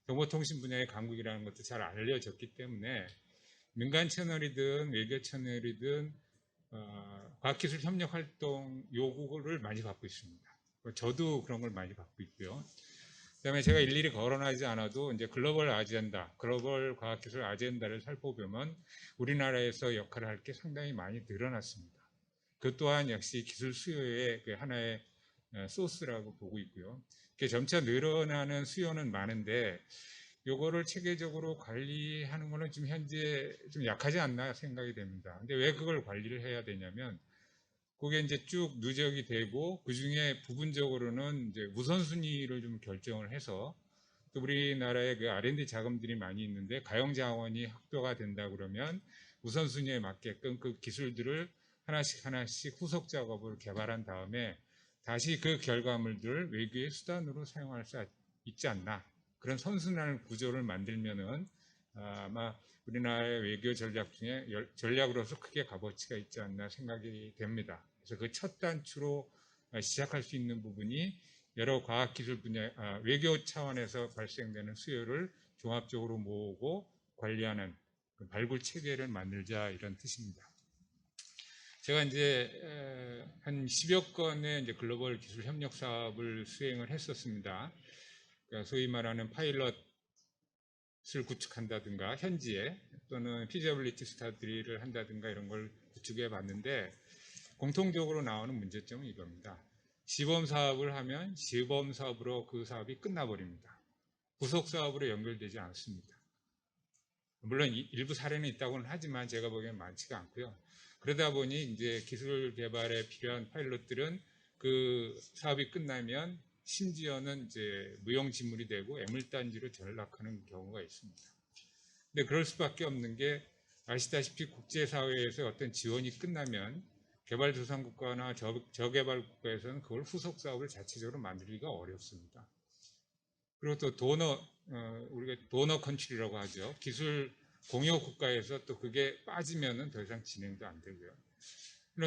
[SPEAKER 7] 정보통신 분야의 강국이라는 것도 잘 알려졌기 때문에 민간 채널이든 외교 채널이든 과학기술 협력 활동 요구를 많이 받고 있습니다. 저도 그런 걸 많이 받고 있고요. 그다음에 제가 일일이 거론하지 않아도 이제 글로벌 아젠다, 글로벌 과학기술 아젠다를 살펴보면 우리나라에서 역할을 할 게 상당히 많이 늘어났습니다. 그 또한 역시 기술 수요의 그 하나의 소스라고 보고 있고요. 점차 늘어나는 수요는 많은데 요거를 체계적으로 관리하는 거는 지금 현재 좀 약하지 않나 생각이 됩니다. 근데 왜 그걸 관리를 해야 되냐면 그게 이제 쭉 누적이 되고 그 중에 부분적으로는 이제 우선순위를 좀 결정을 해서 또 우리나라에 그 R&D 자금들이 많이 있는데 가용 자원이 확보가 된다 그러면 우선순위에 맞게끔 그 기술들을 하나씩 후속 작업을 개발한 다음에 다시 그 결과물들을 외교의 수단으로 사용할 수 있지 않나. 그런 선순환 구조를 만들면은 아마 우리나라의 외교 전략 중에 전략으로서 크게 값어치가 있지 않나 생각이 됩니다. 그래서 그 첫 단추로 시작할 수 있는 부분이 여러 과학기술 분야, 외교 차원에서 발생되는 수요를 종합적으로 모으고 관리하는 그 발굴 체계를 만들자 이런 뜻입니다. 제가 이제 한 10여 건의 이제 글로벌 기술 협력 사업을 수행을 했었습니다. 그러니까 소위 말하는 파일럿을 구축한다든가 현지에 또는 피저빌리티 스터디를 한다든가 이런 걸 구축해 봤는데 공통적으로 나오는 문제점은 이겁니다. 시범 사업을 하면 시범 사업으로 그 사업이 끝나버립니다. 부속 사업으로 연결되지 않습니다. 물론 일부 사례는 있다고는 하지만 제가 보기엔 많지가 않고요. 그러다 보니 이제 기술 개발에 필요한 파일럿들은 그 사업이 끝나면 심지어는 이제 무용지물이 되고 애물단지로 전락하는 경우가 있습니다. 근데 그럴 수밖에 없는 게 아시다시피 국제사회에서 어떤 지원이 끝나면 개발도상국가나 저개발국가에서는 그걸 후속 사업을 자체적으로 만들기가 어렵습니다. 그리고 또 우리가 도너 컨트리라고 하죠. 기술 공여 국가에서 또 그게 빠지면은 더 이상 진행도 안 되고요.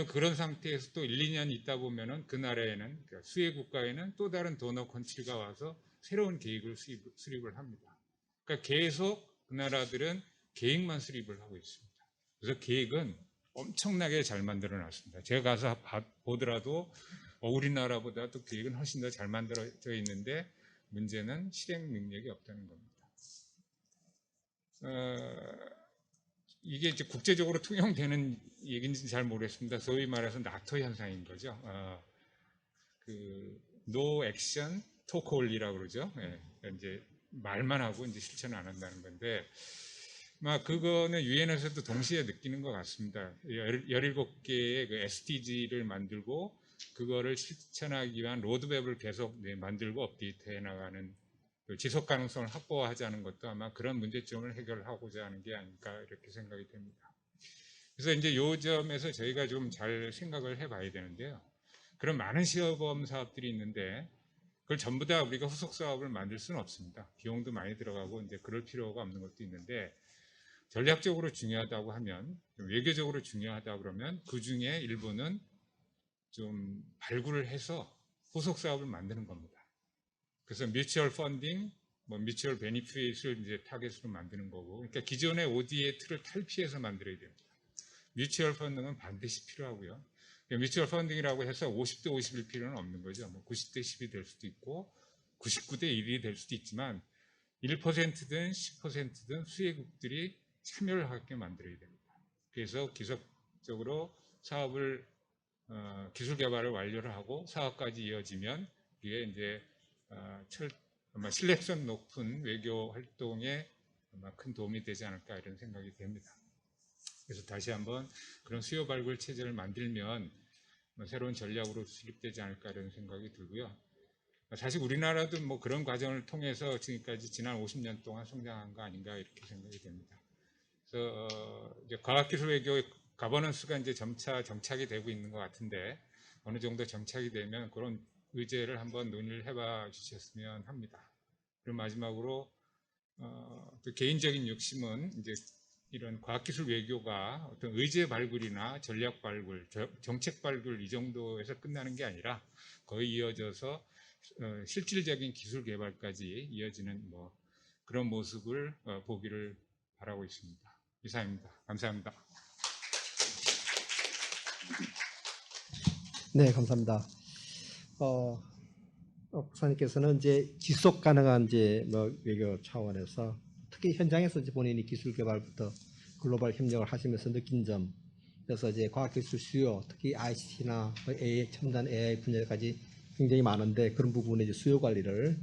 [SPEAKER 7] 그런 상태에서 또 1, 2년 있다 보면은 그 나라에는, 그러니까 수혜 국가에는 또 다른 도너 컨트리가 와서 새로운 계획을 수립을 합니다. 그러니까 계속 그 나라들은 계획만 수립을 하고 있습니다. 그래서 계획은 엄청나게 잘 만들어 놨습니다. 제가 가서 보더라도 우리나라보다 또 계획은 훨씬 더 잘 만들어져 있는데 문제는 실행 능력이 없다는 겁니다. 이게 이제 국제적으로 통용되는 얘기인지 잘 모르겠습니다. 소위 말해서 나토 현상인 거죠. 그 No Action, Talk Only라고 그러죠. 예, 이제 말만 하고 이제 실천을 안 한다는 건데, 그거는 유엔에서도 동시에 느끼는 것 같습니다. 17개의 그 SDG를 만들고 그거를 실천하기 위한 로드맵을 계속 만들고 업데이트해 나가는 지속 가능성을 확보하자는 것도 아마 그런 문제점을 해결하고자 하는 게 아닐까 이렇게 생각이 됩니다. 그래서 이제 이 점에서 저희가 좀 잘 생각을 해봐야 되는데요. 그런 많은 시범 사업들이 있는데 그걸 전부 다 우리가 후속 사업을 만들 수는 없습니다. 비용도 많이 들어가고 이제 그럴 필요가 없는 것도 있는데 전략적으로 중요하다고 하면 외교적으로 중요하다 그러면 그 중에 일부는 좀 발굴을 해서 후속 사업을 만드는 겁니다. 그래서 뮤추얼 펀딩, 뮤추얼 베니핏을 이제 타겟으로 만드는 거고, 그러니까 기존의 ODA 틀을 탈피해서 만들어야 됩니다. 뮤추얼 펀딩은 반드시 필요하고요. 뮤추얼 펀딩이라고 해서 50대 50일 필요는 없는 거죠. 90대 10이 될 수도 있고 99대 1이 될 수도 있지만 1%든 10%든 수혜국들이 참여를 하게 만들어야 됩니다. 그래서 기술적으로 사업을 기술 개발을 완료를 하고 사업까지 이어지면 이게 이제 아마 신뢰성 높은 외교 활동에 아마 큰 도움이 되지 않을까 이런 생각이 됩니다. 그래서 다시 한번 그런 수요 발굴 체제를 만들면 새로운 전략으로 수립되지 않을까 이런 생각이 들고요. 사실 우리나라도 그런 과정을 통해서 지금까지 지난 50년 동안 성장한 거 아닌가 이렇게 생각이 됩니다. 그래서 이제 과학기술 외교의 가버넌스가 이제 점차 정착이 되고 있는 것 같은데 어느 정도 정착이 되면 그런 의제를 한번 논의를 해봐 주셨으면 합니다. 그리고 마지막으로 또 개인적인 욕심은 이제 이런 과학기술 외교가 어떤 의제 발굴이나 전략 발굴, 정책 발굴 이 정도에서 끝나는 게 아니라 거의 이어져서 실질적인 기술 개발까지 이어지는 그런 모습을 보기를 바라고 있습니다. 이상입니다. 감사합니다.
[SPEAKER 2] 네, 감사합니다. 박사님께서는 이제 지속 가능한 이제 외교 차원에서 특히 현장에서 이제 본인이 기술 개발부터 글로벌 협력을 하시면서 느낀 점, 그래서 이제 과학기술 수요, 특히 ICT나 AI, 첨단 AI 분야까지 굉장히 많은데 그런 부분에 이제 수요 관리를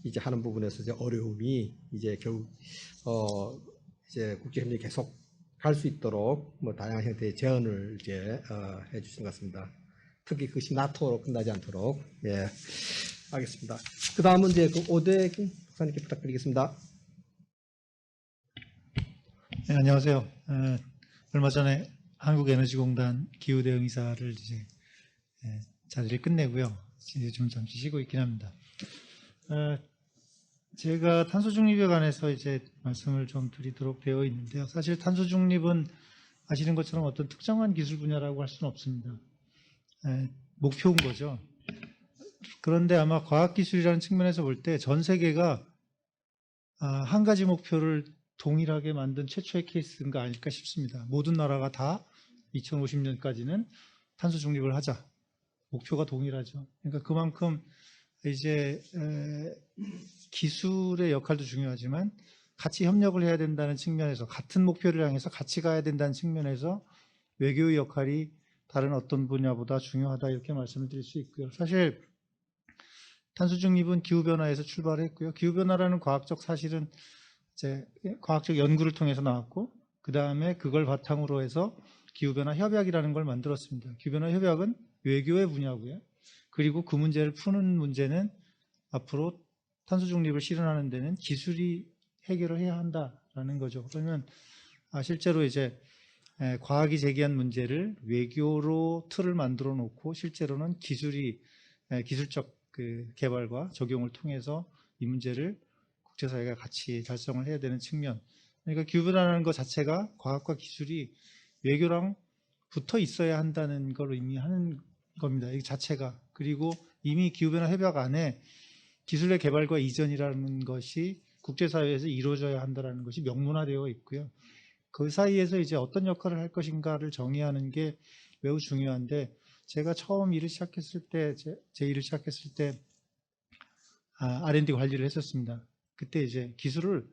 [SPEAKER 2] 이제 하는 부분에서 이제 어려움이 이제 결국 이제 국제 협력이 계속 갈 수 있도록 뭐 다양한 형태의 제언을 이제 해주신 것 같습니다. 특히 그것이 나토로 끝나지 않도록. 예, 알겠습니다. 그 다음은 이제 그 오대 김 박사님께 부탁드리겠습니다.
[SPEAKER 8] 네, 안녕하세요. 얼마 전에 한국에너지공단 기후대응이사를 이제 자리를 끝내고요. 이제 좀 잠시 쉬고 있긴 합니다. 제가 탄소 중립에 관해서 이제 말씀을 좀 드리도록 되어 있는데요. 사실 탄소 중립은 아시는 것처럼 어떤 특정한 기술 분야라고 할 수는 없습니다. 목표인 거죠. 그런데 아마 과학기술이라는 측면에서 볼 때 전 세계가 한 가지 목표를 동일하게 만든 최초의 케이스인가 아닐까 싶습니다. 모든 나라가 다 2050년까지는 탄소 중립을 하자. 목표가 동일하죠. 그러니까 그만큼 이제 기술의 역할도 중요하지만 같이 협력을 해야 된다는 측면에서 같은 목표를 향해서 같이 가야 된다는 측면에서 외교의 역할이 다른 어떤 분야보다 중요하다 이렇게 말씀을 드릴 수 있고요. 사실 탄소 중립은 기후변화에서 출발했고요. 기후변화라는 과학적 사실은 이제 과학적 연구를 통해서 나왔고 그 다음에 그걸 바탕으로 해서 기후변화 협약이라는 걸 만들었습니다. 기후변화 협약은 외교의 분야고요. 그리고 그 문제를 푸는 문제는 앞으로 탄소 중립을 실현하는 데는 기술이 해결을 해야 한다라는 거죠. 그러면 실제로 이제 과학이 제기한 문제를 외교로 틀을 만들어 놓고 실제로는 기술적 그 개발과 적용을 통해서 이 문제를 국제사회가 같이 달성을 해야 되는 측면. 그러니까 기후변화라는 것 자체가 과학과 기술이 외교랑 붙어 있어야 한다는 걸 의미하는 겁니다. 이 자체가. 그리고 이미 기후변화 협약 안에 기술의 개발과 이전이라는 것이 국제사회에서 이루어져야 한다는 것이 명문화되어 있고요. 그 사이에서 이제 어떤 역할을 할 것인가를 정의하는 게 매우 중요한데 제가 처음 일을 시작했을 때, 제 일을 시작했을 때 R&D 관리를 했었습니다. 그때 이제 기술을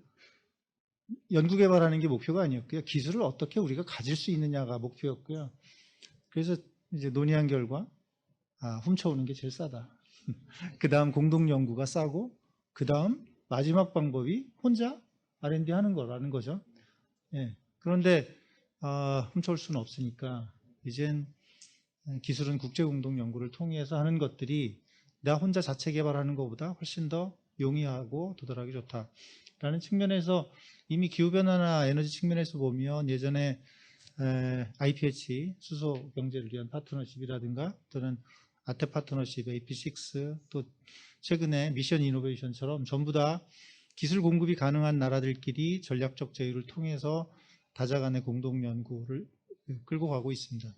[SPEAKER 8] 연구 개발하는 게 목표가 아니었고요. 기술을 어떻게 우리가 가질 수 있느냐가 목표였고요. 그래서 이제 논의한 결과 훔쳐오는 게 제일 싸다. 그 다음 공동 연구가 싸고 그 다음 마지막 방법이 혼자 R&D 하는 거라는 거죠. 예. 그런데 훔쳐올 수는 없으니까 이젠 기술은 국제 공동 연구를 통해서 하는 것들이 나 혼자 자체 개발하는 것보다 훨씬 더 용이하고 도달하기 좋다라는 측면에서 이미 기후변화나 에너지 측면에서 보면 예전에 IPH 수소 경제를 위한 파트너십이라든가 또는 아테 파트너십, AP6 또 최근에 미션 이노베이션처럼 전부 다 기술 공급이 가능한 나라들끼리 전략적 제휴를 통해서 다자간의 공동 연구를 끌고 가고 있습니다.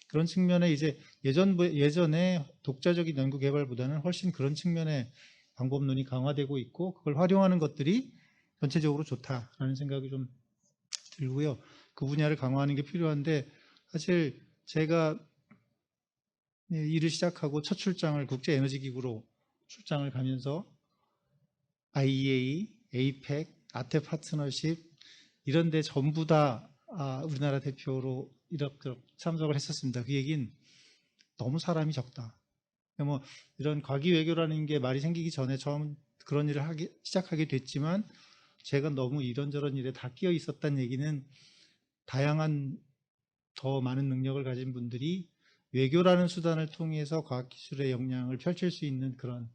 [SPEAKER 8] 그런 측면에 이제 예전에 독자적인 연구 개발보다는 훨씬 그런 측면의 방법론이 강화되고 있고 그걸 활용하는 것들이 전체적으로 좋다라는 생각이 좀 들고요. 그 분야를 강화하는 게 필요한데 사실 제가 일을 시작하고 첫 출장을 국제에너지기구로 출장을 가면서 IEA, APEC, 아테 파트너십 이런 데 전부 다 우리나라 대표로 이렇게 참석을 했었습니다. 그 얘기는 너무 사람이 적다. 뭐 이런 과기 외교라는 게 말이 생기기 전에 처음 그런 일을 시작하게 됐지만 제가 너무 이런저런 일에 다 끼어 있었다는 얘기는 다양한 더 많은 능력을 가진 분들이 외교라는 수단을 통해서 과학기술의 역량을 펼칠 수 있는 그런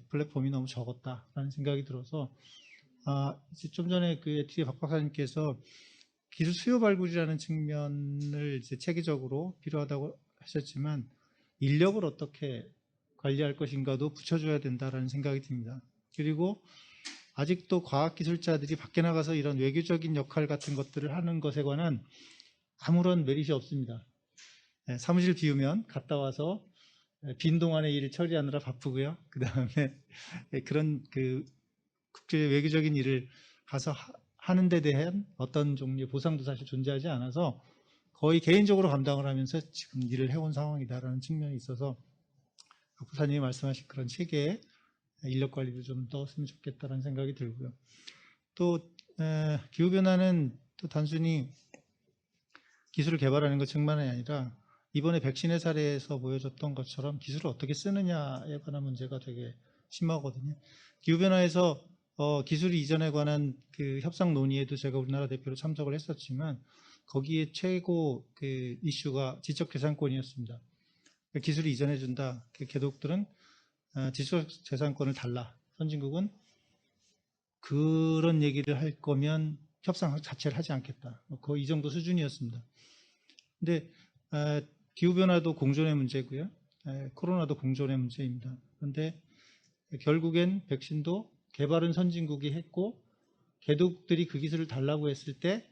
[SPEAKER 8] 플랫폼이 너무 적었다라는 생각이 들어서 이제 좀 전에 그 에티의 박 박사님께서 기술 수요 발굴이라는 측면을 이제 체계적으로 필요하다고 하셨지만 인력을 어떻게 관리할 것인가도 붙여줘야 된다라는 생각이 듭니다. 그리고 아직도 과학기술자들이 밖에 나가서 이런 외교적인 역할 같은 것들을 하는 것에 관한 아무런 메리트 없습니다. 사무실 비우면 갔다 와서 빈 동안의 일을 처리하느라 바쁘고요. 그 다음에 그런 국제 외교적인 일을 가서 하는 데 대한 어떤 종류의 보상도 사실 존재하지 않아서 거의 개인적으로 감당을 하면서 지금 일을 해온 상황이다라는 측면이 있어서 박 부사님이 말씀하신 그런 체계에 인력 관리도 좀 넣었으면 좋겠다라는 생각이 들고요. 또 기후변화는 또 단순히 기술을 개발하는 것뿐만이 아니라 이번에 백신의 사례에서 보여줬던 것처럼 기술을 어떻게 쓰느냐에 관한 문제가 되게 심하거든요. 기후변화에서 기술 이전에 관한 그 협상 논의에도 제가 우리나라 대표로 참석을 했었지만 거기에 최고 그 이슈가 지적재산권이었습니다. 기술이 이전해준다. 개독들은 지적재산권을 달라. 선진국은 그런 얘기를 할 거면 협상 자체를 하지 않겠다. 거의 이 정도 수준이었습니다. 근데 기후변화도 공존의 문제고요. 코로나도 공존의 문제입니다. 그런데 결국엔 백신도 개발은 선진국이 했고 개독들이 그 기술을 달라고 했을 때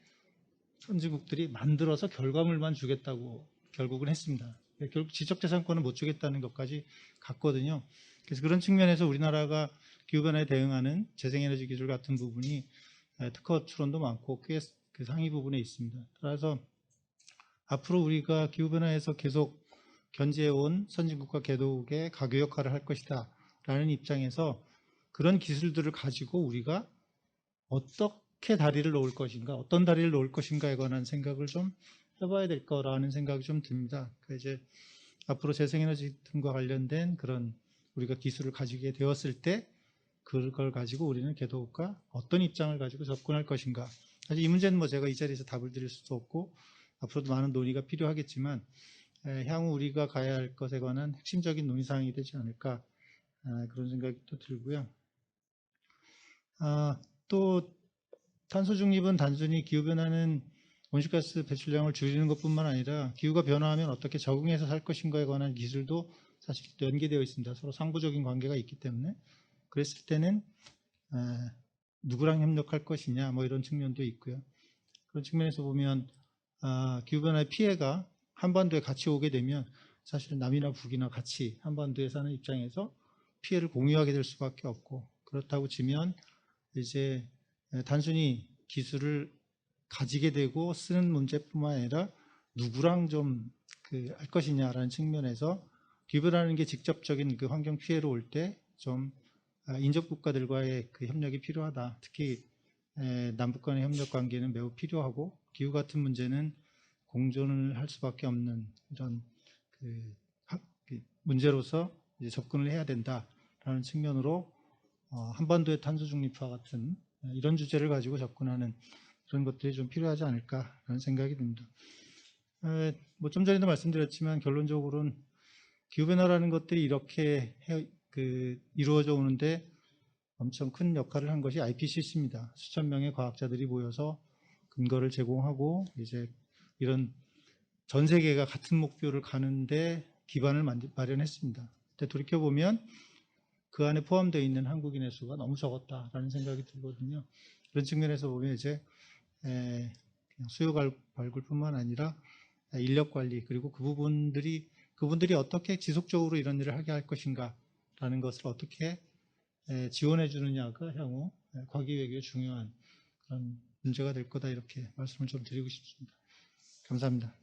[SPEAKER 8] 선진국들이 만들어서 결과물만 주겠다고 결국은 했습니다. 결국 지적재산권은 못 주겠다는 것까지 갔거든요. 그래서 그런 측면에서 우리나라가 기후변화에 대응하는 재생에너지 기술 같은 부분이 특허 추론도 많고 꽤 그 상위 부분에 있습니다. 따라서 앞으로 우리가 기후변화에서 계속 견제해온 선진국과 개독의 가교 역할을 할 것이다 라는 입장에서 그런 기술들을 가지고 우리가 어떻게 다리를 놓을 것인가, 어떤 다리를 놓을 것인가에 관한 생각을 좀 해봐야 될 거라는 생각이 좀 듭니다. 그러니까 이제 앞으로 재생에너지 등과 관련된 그런 우리가 기술을 가지게 되었을 때 그걸 가지고 우리는 개독과 어떤 입장을 가지고 접근할 것인가. 사실 이 문제는 뭐 제가 이 자리에서 답을 드릴 수도 없고 앞으로도 많은 논의가 필요하겠지만 향후 우리가 가야 할 것에 관한 핵심적인 논의사항이 되지 않을까 그런 생각이 또 들고요. 또 탄소 중립은 단순히 기후변화는 온실가스 배출량을 줄이는 것뿐만 아니라 기후가 변화하면 어떻게 적응해서 살 것인가에 관한 기술도 사실 연계되어 있습니다. 서로 상부적인 관계가 있기 때문에 그랬을 때는 누구랑 협력할 것이냐 뭐 이런 측면도 있고요. 그런 측면에서 보면 기후변화의 피해가 한반도에 같이 오게 되면 사실 남이나 북이나 같이 한반도에 사는 입장에서 피해를 공유하게 될 수밖에 없고 그렇다고 치면 이제 단순히 기술을 가지게 되고 쓰는 문제뿐만 아니라 누구랑 좀 할 것이냐라는 측면에서 기후변화라는 게 직접적인 그 환경 피해로 올 때 좀 인접 국가들과의 그 협력이 필요하다. 특히 남북 간의 협력 관계는 매우 필요하고 기후 같은 문제는 공존을 할 수밖에 없는 이런 그 문제로서 이제 접근을 해야 된다라는 측면으로 한반도의 탄소 중립화 같은 이런 주제를 가지고 접근하는 그런 것들이 좀 필요하지 않을까라는 생각이 듭니다. 뭐 좀 전에도 말씀드렸지만 결론적으로는 기후변화라는 것들이 이렇게 이루어져 오는데 엄청 큰 역할을 한 것이 IPCC입니다. 수천 명의 과학자들이 모여서 근거를 제공하고 이제 이런 전 세계가 같은 목표를 가는데 기반을 마련했습니다. 근데 돌이켜보면 그 안에 포함되어 있는 한국인의 수가 너무 적었다라는 생각이 들거든요. 그런 측면에서 보면 이제 그냥 수요 발굴뿐만 아니라 인력 관리 그리고 그분들이 어떻게 지속적으로 이런 일을 하게 할 것인가라는 것을 어떻게 지원해 주느냐가 향후 과기 외교의 중요한 그런 문제가 될 거다 이렇게 말씀을 좀 드리고 싶습니다. 감사합니다.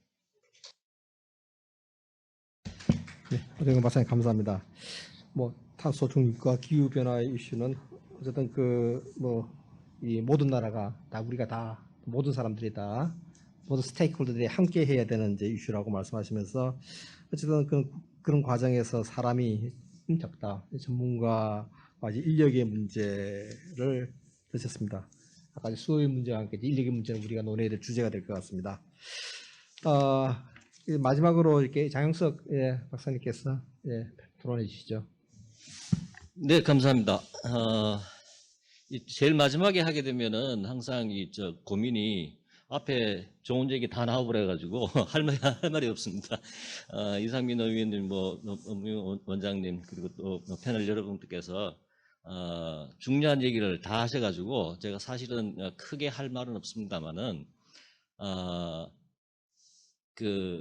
[SPEAKER 2] 네, 어정근 박사님 감사합니다. 뭐 탄소 중립과 기후 변화의 이슈는 어쨌든 이 모든 나라가 다 우리가 다 모든 사람들이 다 모든 스테이크홀더들이 함께 해야 되는 이제 이슈라고 말씀하시면서 어쨌든 그런 과정에서 사람이 적다 전문가와 인력의 문제를 드셨습니다. 아까 수요의 문제와 함께 인력의 문제는 우리가 논해야 될 주제가 될 것 같습니다. 마지막으로 이렇게 장영석 박사님께서 토론해 주시죠.
[SPEAKER 9] 네, 감사합니다. 제일 마지막에 하게 되면은 항상 고민이 앞에 좋은 얘기 다 나와버려가지고 할 말이 없습니다. 이상민 의원님, 원장님, 그리고 또 패널 여러분들께서 중요한 얘기를 다 하셔가지고 제가 사실은 크게 할 말은 없습니다만은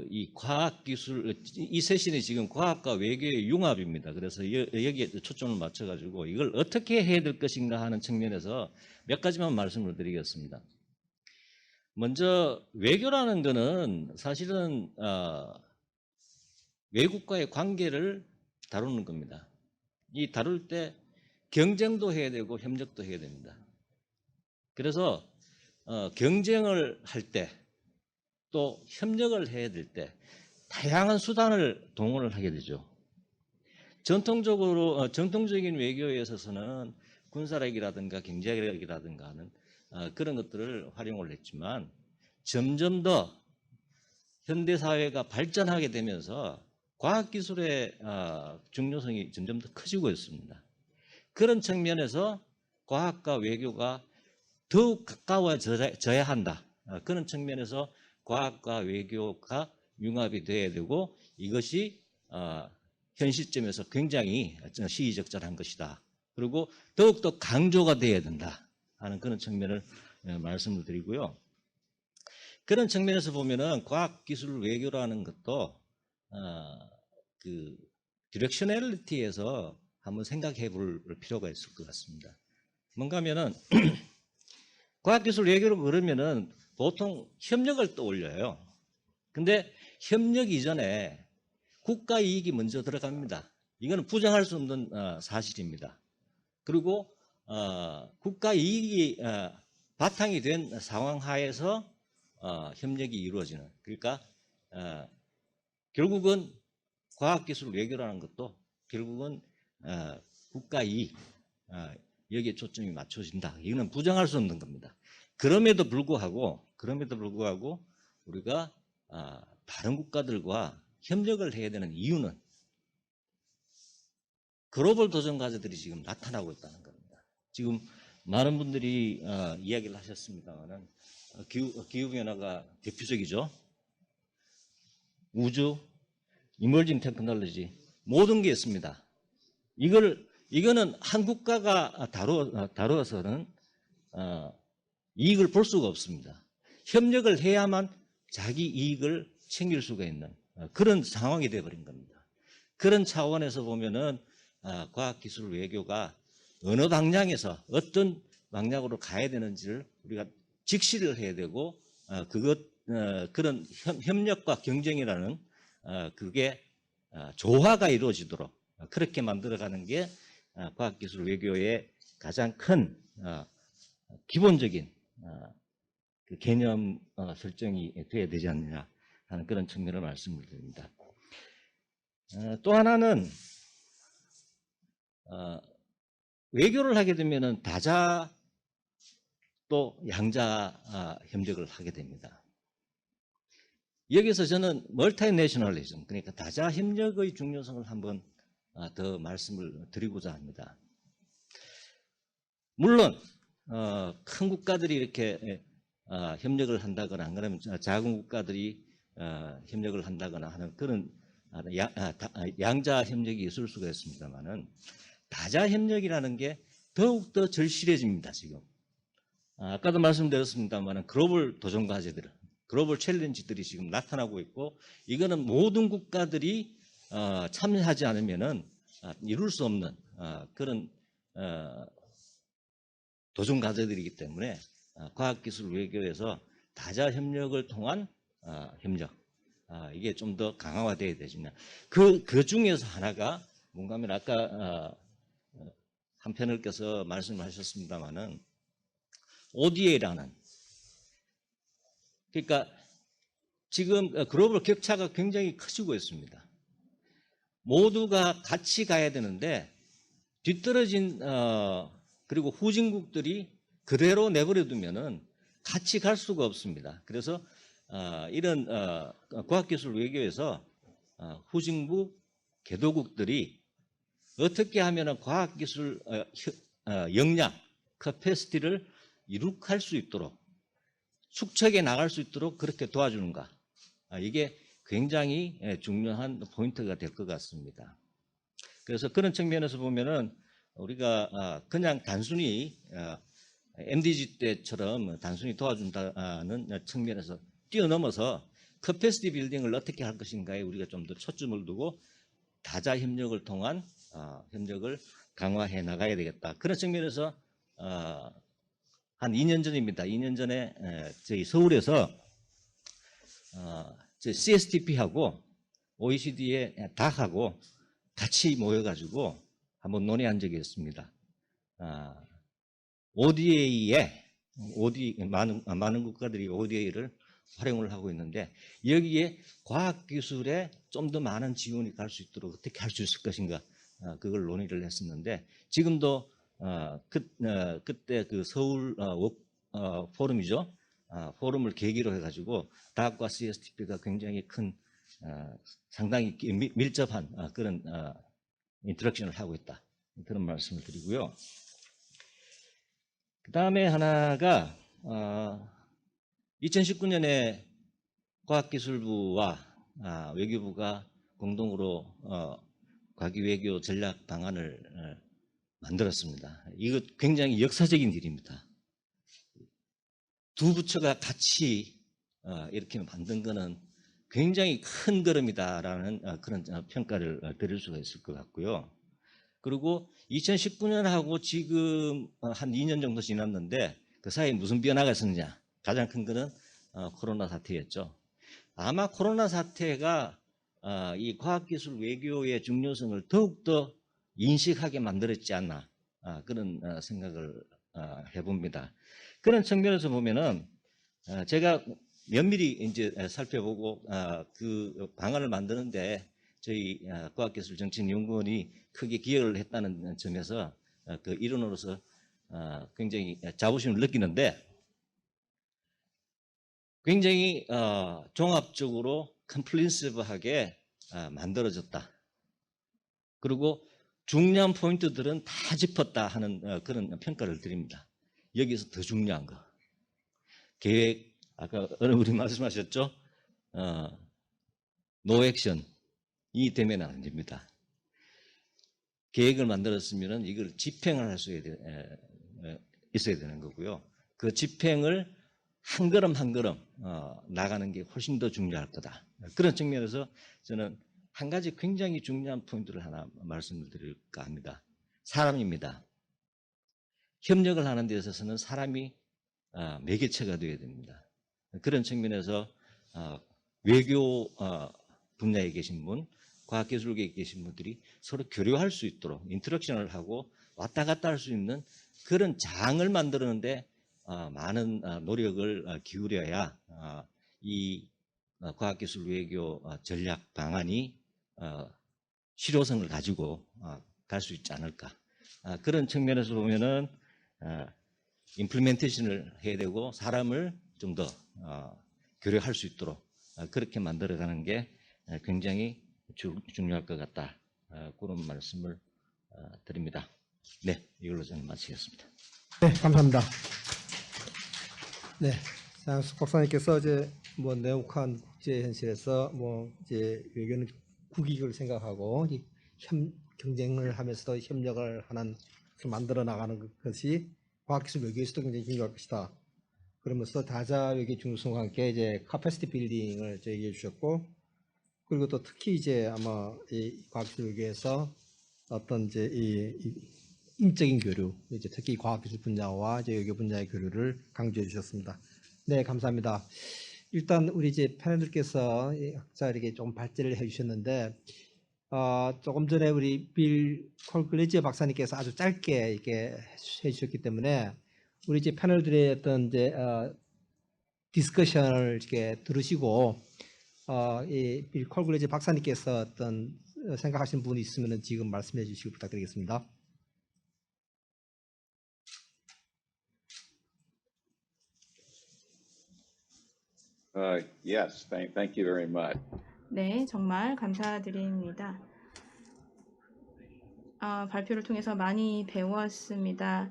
[SPEAKER 9] 이 과학기술, 이 세신이 지금 과학과 외교의 융합입니다. 그래서 여기에 초점을 맞춰가지고 이걸 어떻게 해야 될 것인가 하는 측면에서 몇 가지만 말씀을 드리겠습니다. 먼저 외교라는 것은 사실은 외국과의 관계를 다루는 겁니다. 이 다룰 때 경쟁도 해야 되고 협력도 해야 됩니다. 그래서 경쟁을 할 때 또 협력을 해야 될 때 다양한 수단을 동원을 하게 되죠. 정통적인 외교에 있어서는 군사력이라든가 경제력이라든가 하는 그런 것들을 활용을 했지만 점점 더 현대사회가 발전하게 되면서 과학기술의 중요성이 점점 더 커지고 있습니다. 그런 측면에서 과학과 외교가 더욱 가까워져야 한다. 그런 측면에서 과학과 외교가 융합이 돼야 되고 이것이 현 시점에서 굉장히 시의적절한 것이다. 그리고 더욱더 강조가 돼야 된다 하는 그런 측면을 말씀을 드리고요. 그런 측면에서 보면은 과학기술 외교라는 것도 그 디렉셔널리티에서 한번 생각해 볼 필요가 있을 것 같습니다. 뭔가 하면은 과학기술 외교로 그러면은 보통 협력을 떠올려요. 근데 협력 이전에 국가 이익이 먼저 들어갑니다. 이거는 부정할 수 없는 사실입니다. 그리고 국가 이익이 바탕이 된 상황 하에서 협력이 이루어지는, 그러니까 결국은 과학기술 외교라는 것도 결국은 국가 이익 여기에 초점이 맞춰진다. 이거는 부정할 수 없는 겁니다. 그럼에도 불구하고 우리가 다른 국가들과 협력을 해야 되는 이유는 글로벌 도전과제들이 지금 나타나고 있다는 겁니다. 지금 많은 분들이 이야기를 하셨습니다만은 기후변화가 대표적이죠. 우주, 이머징 테크놀로지 모든 게 있습니다. 이거는 한 국가가 다루어서는 이익을 볼 수가 없습니다. 협력을 해야만 자기 이익을 챙길 수가 있는 그런 상황이 되어버린 겁니다. 그런 차원에서 보면은 과학기술 외교가 어느 방향에서 어떤 방향으로 가야 되는지를 우리가 직시를 해야 되고 그런 협력과 경쟁이라는 그게 조화가 이루어지도록 그렇게 만들어가는 게 과학기술 외교의 가장 큰 기본적인 그 개념 설정이 돼야 되지 않느냐 하는 그런 측면을 말씀을 드립니다. 또 하나는 외교를 하게 되면은 다자 또 양자 협력을 하게 됩니다. 여기서 저는 멀티내셔널리즘, 그러니까 다자 협력의 중요성을 한번 더 말씀을 드리고자 합니다. 물론 큰 국가들이 이렇게 협력을 한다거나 안 그러면 작은 국가들이 협력을 한다거나 하는 그런 양자 협력이 있을 수가 있습니다만은 다자 협력이라는 게 더욱더 절실해집니다. 지금 아까도 말씀드렸습니다만은 글로벌 도전 과제들, 글로벌 챌린지들이 지금 나타나고 있고 이거는 모든 국가들이 참여하지 않으면은 이룰 수 없는 그런 도전 과제들이기 때문에 과학기술 외교에서 다자 협력을 통한 협력 이게 좀 더 강화돼야 되지만 그 중에서 하나가 뭔가 하면 아까 한 편을 껴서 말씀하셨습니다마는 ODA라는, 그러니까 지금 글로벌 격차가 굉장히 커지고 있습니다. 모두가 같이 가야 되는데 뒤떨어진 그리고 후진국들이 그대로 내버려 두면은 같이 갈 수가 없습니다. 그래서 이런 과학기술 외교에서 후진국 개도국들이 어떻게 하면 과학기술 역량, 커패시티를 이룩할 수 있도록 축적해 나갈 수 있도록 그렇게 도와주는가, 이게 굉장히 중요한 포인트가 될 것 같습니다. 그래서 그런 측면에서 보면은 우리가 그냥 단순히 MDG 때처럼 단순히 도와준다는 측면에서 뛰어넘어서 커패시티 빌딩을 어떻게 할 것인가에 우리가 좀 더 초점을 두고 다자 협력을 통한 협력을 강화해 나가야 되겠다. 그런 측면에서 한 2년 전입니다. 2년 전에 저희 서울에서 CSTP하고 OECD의 DAC하고 같이 모여가지고 한번 논의한 적이 있습니다. ODA에 많은 국가들이 ODA를 활용을 하고 있는데 여기에 과학기술에 좀 더 많은 지원이 갈 수 있도록 어떻게 할 수 있을 것인가 그걸 논의를 했었는데 지금도 그때 그 서울 포럼이죠. 포럼을 계기로 해가지고 다학과 CSTP가 굉장히 큰 상당히 밀접한 그런 인터랙션을 하고 있다. 그런 말씀을 드리고요. 그 다음에 하나가 2019년에 과학기술부와 외교부가 공동으로 과기외교 전략 방안을 만들었습니다. 이거 굉장히 역사적인 일입니다. 두 부처가 같이 이렇게 만든 거는 굉장히 큰 걸음이다라는 그런 평가를 드릴 수가 있을 것 같고요. 그리고 2019년하고 지금 한 2년 정도 지났는데 그 사이에 무슨 변화가 있었느냐. 가장 큰 거는 코로나 사태였죠. 아마 코로나 사태가 이 과학기술 외교의 중요성을 더욱더 인식하게 만들었지 않나 그런 생각을 해봅니다. 그런 측면에서 보면은 제가 면밀히 이제 살펴보고 그 방안을 만드는데 저희 과학기술정책연구원이 크게 기여를 했다는 점에서 그 일원으로서 굉장히 자부심을 느끼는데 굉장히 종합적으로 컴플리시브하게 만들어졌다. 그리고 중요한 포인트들은 다 짚었다 하는 그런 평가를 드립니다. 여기서 더 중요한 거. 계획, 아까 어느 분이 말씀하셨죠? 노 액션. 이 되면 안 됩니다. 계획을 만들었으면 이걸 집행을 할 수 있어야 되는 거고요. 그 집행을 한 걸음 한 걸음 나가는 게 훨씬 더 중요할 거다. 그런 측면에서 저는 한 가지 굉장히 중요한 포인트를 하나 말씀을 드릴까 합니다. 사람입니다. 협력을 하는 데 있어서는 사람이 매개체가 되어야 됩니다. 그런 측면에서 외교 분야에 계신 분, 과학기술계에 계신 분들이 서로 교류할 수 있도록 인터랙션을 하고 왔다 갔다 할 수 있는 그런 장을 만드는데 많은 노력을 기울여야 이 과학기술 외교 전략 방안이 실효성을 가지고 갈 수 있지 않을까. 그런 측면에서 보면은 임플리멘테이션을 해야 되고 사람을 좀 더 교류할 수 있도록 그렇게 만들어가는 게 굉장히 중요할 것 같다. 그런 말씀을 드립니다. 네, 이걸로 저는 마치겠습니다.
[SPEAKER 2] 네, 감사합니다. 네, 장수 박사님께서 이제 뭐 내혹한 국제 현실에서 뭐 이제 외교는 국익을 생각하고 경쟁을 하면서도 협력을 하는 만들어 나가는 것이 과학기술 외교에서도 굉장히 중요할 것이다. 그러면서 다자 외교 중요성과 함께 이제 카패시티 빌딩을 얘기해 주셨고, 그리고 또 특히 이제 아마 이 과학기술 외교에서 어떤 이제 이 인적인 교류, 이제 특히 과학기술 분야와 이제 외교 분야의 교류를 강조해 주셨습니다. 네, 감사합니다. 일단 우리 이제 패널들께서 각자 이렇게 좀 발제를 해주셨는데, 조금 전에 우리 빌 콜글리지 박사님께서 아주 짧게 이렇게 해주셨기 때문에 우리 이제 패널들의 어떤 이제 디스커션을 이렇게 들으시고 이 빌 콜글리지 박사님께서 어떤 생각하시는 부분이 있으면 지금 말씀해 주시기 부탁드리겠습니다.
[SPEAKER 10] Yes, thank you very much.
[SPEAKER 5] 네, 정말 감사드립니다. 발표를 통해서 많이 배웠습니다.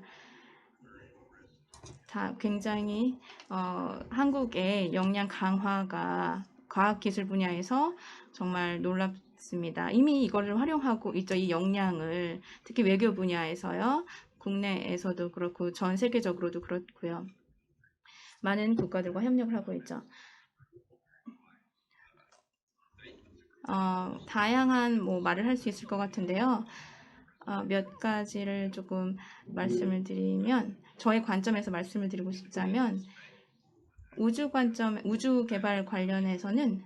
[SPEAKER 5] 다 굉장히 한국의 역량 강화가 과학기술 분야에서 정말 놀랍습니다. 이미 이거를 활용하고 있죠. 이 역량을 특히 외교 분야에서요. 국내에서도 그렇고 전 세계적으로도 그렇고요. 많은 국가들과 협력을 하고 있죠. 다양한 말을 할 수 있을 것 같은데요. 몇 가지를 조금 말씀을 드리면 저의 관점에서 말씀을 드리고 싶자면 우주 개발 관련해서는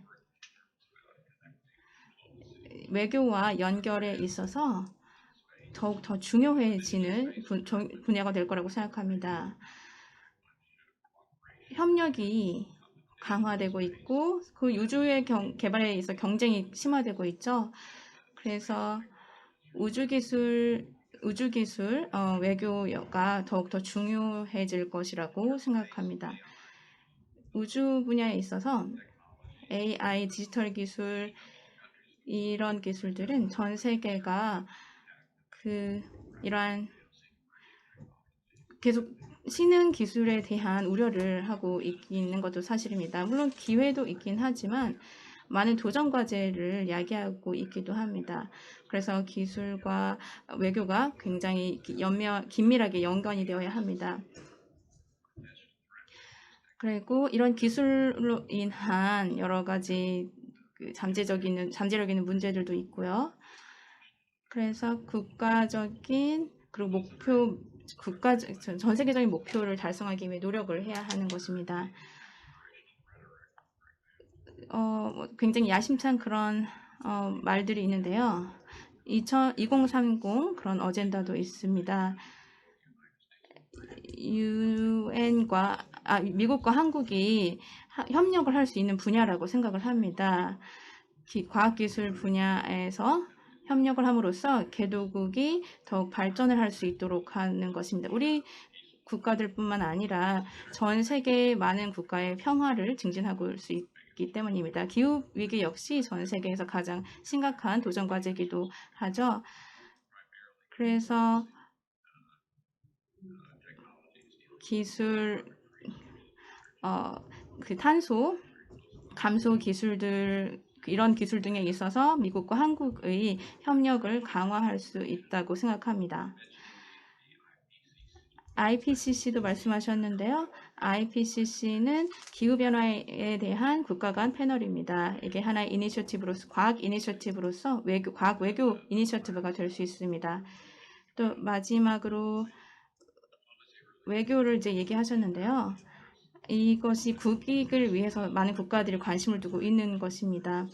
[SPEAKER 5] 외교와 연결에 있어서 더욱 더 중요해지는 분야가 될 거라고 생각합니다. 협력이 강화되고 있고 그 우주의 개발에 있어 경쟁이 심화되고 있죠. 그래서 우주기술 외교가 더욱더 중요해질 것이라고 생각합니다. 우주 분야에 있어서 AI, 디지털 기술 이런 기술들은 전 세계가 이러한 계속 신흥 기술에 대한 우려를 하고 있는 것도 사실입니다. 물론 기회도 있긴 하지만 많은 도전 과제를 야기하고 있기도 합니다. 그래서 기술과 외교가 굉장히 긴밀하게 연관이 되어야 합니다. 그리고 이런 기술로 인한 여러 가지 잠재력있는 문제들도 있고요. 그래서 국가적인 그리고 전 세계적인 목표를 달성하기 위해 노력을 해야 하는 것입니다. 굉장히 야심찬 그런 말들이 있는데요. 2030 그런 어젠다도 있습니다. 미국과 한국이 협력을 할 수 있는 분야라고 생각을 합니다. 과학기술 분야에서 협력을 함으로써 개도국이 더욱 발전을 할 수 있도록 하는 것입니다. 우리 국가들뿐만 아니라 전 세계의 많은 국가의 평화를 증진하고 올 수 있기 때문입니다. 기후위기 역시 전 세계에서 가장 심각한 도전 과제이기도 하죠. 그래서 기술, 탄소 감소 기술들 이런 기술 등에 있어서 미국과 한국의 협력을 강화할 수 있다고 생각합니다. IPCC도 말씀하셨는데요. IPCC는 기후변화에 대한 국가 간 패널입니다. 이게 하나의 이니셔티브로서, 과학 이니셔티브로서 과학 외교 이니셔티브가 될 수 있습니다. 또 마지막으로 외교를 이제 얘기하셨는데요. 이것이 국익을 위해서 많은 국가들이 관심을 두고 있는 것입니다.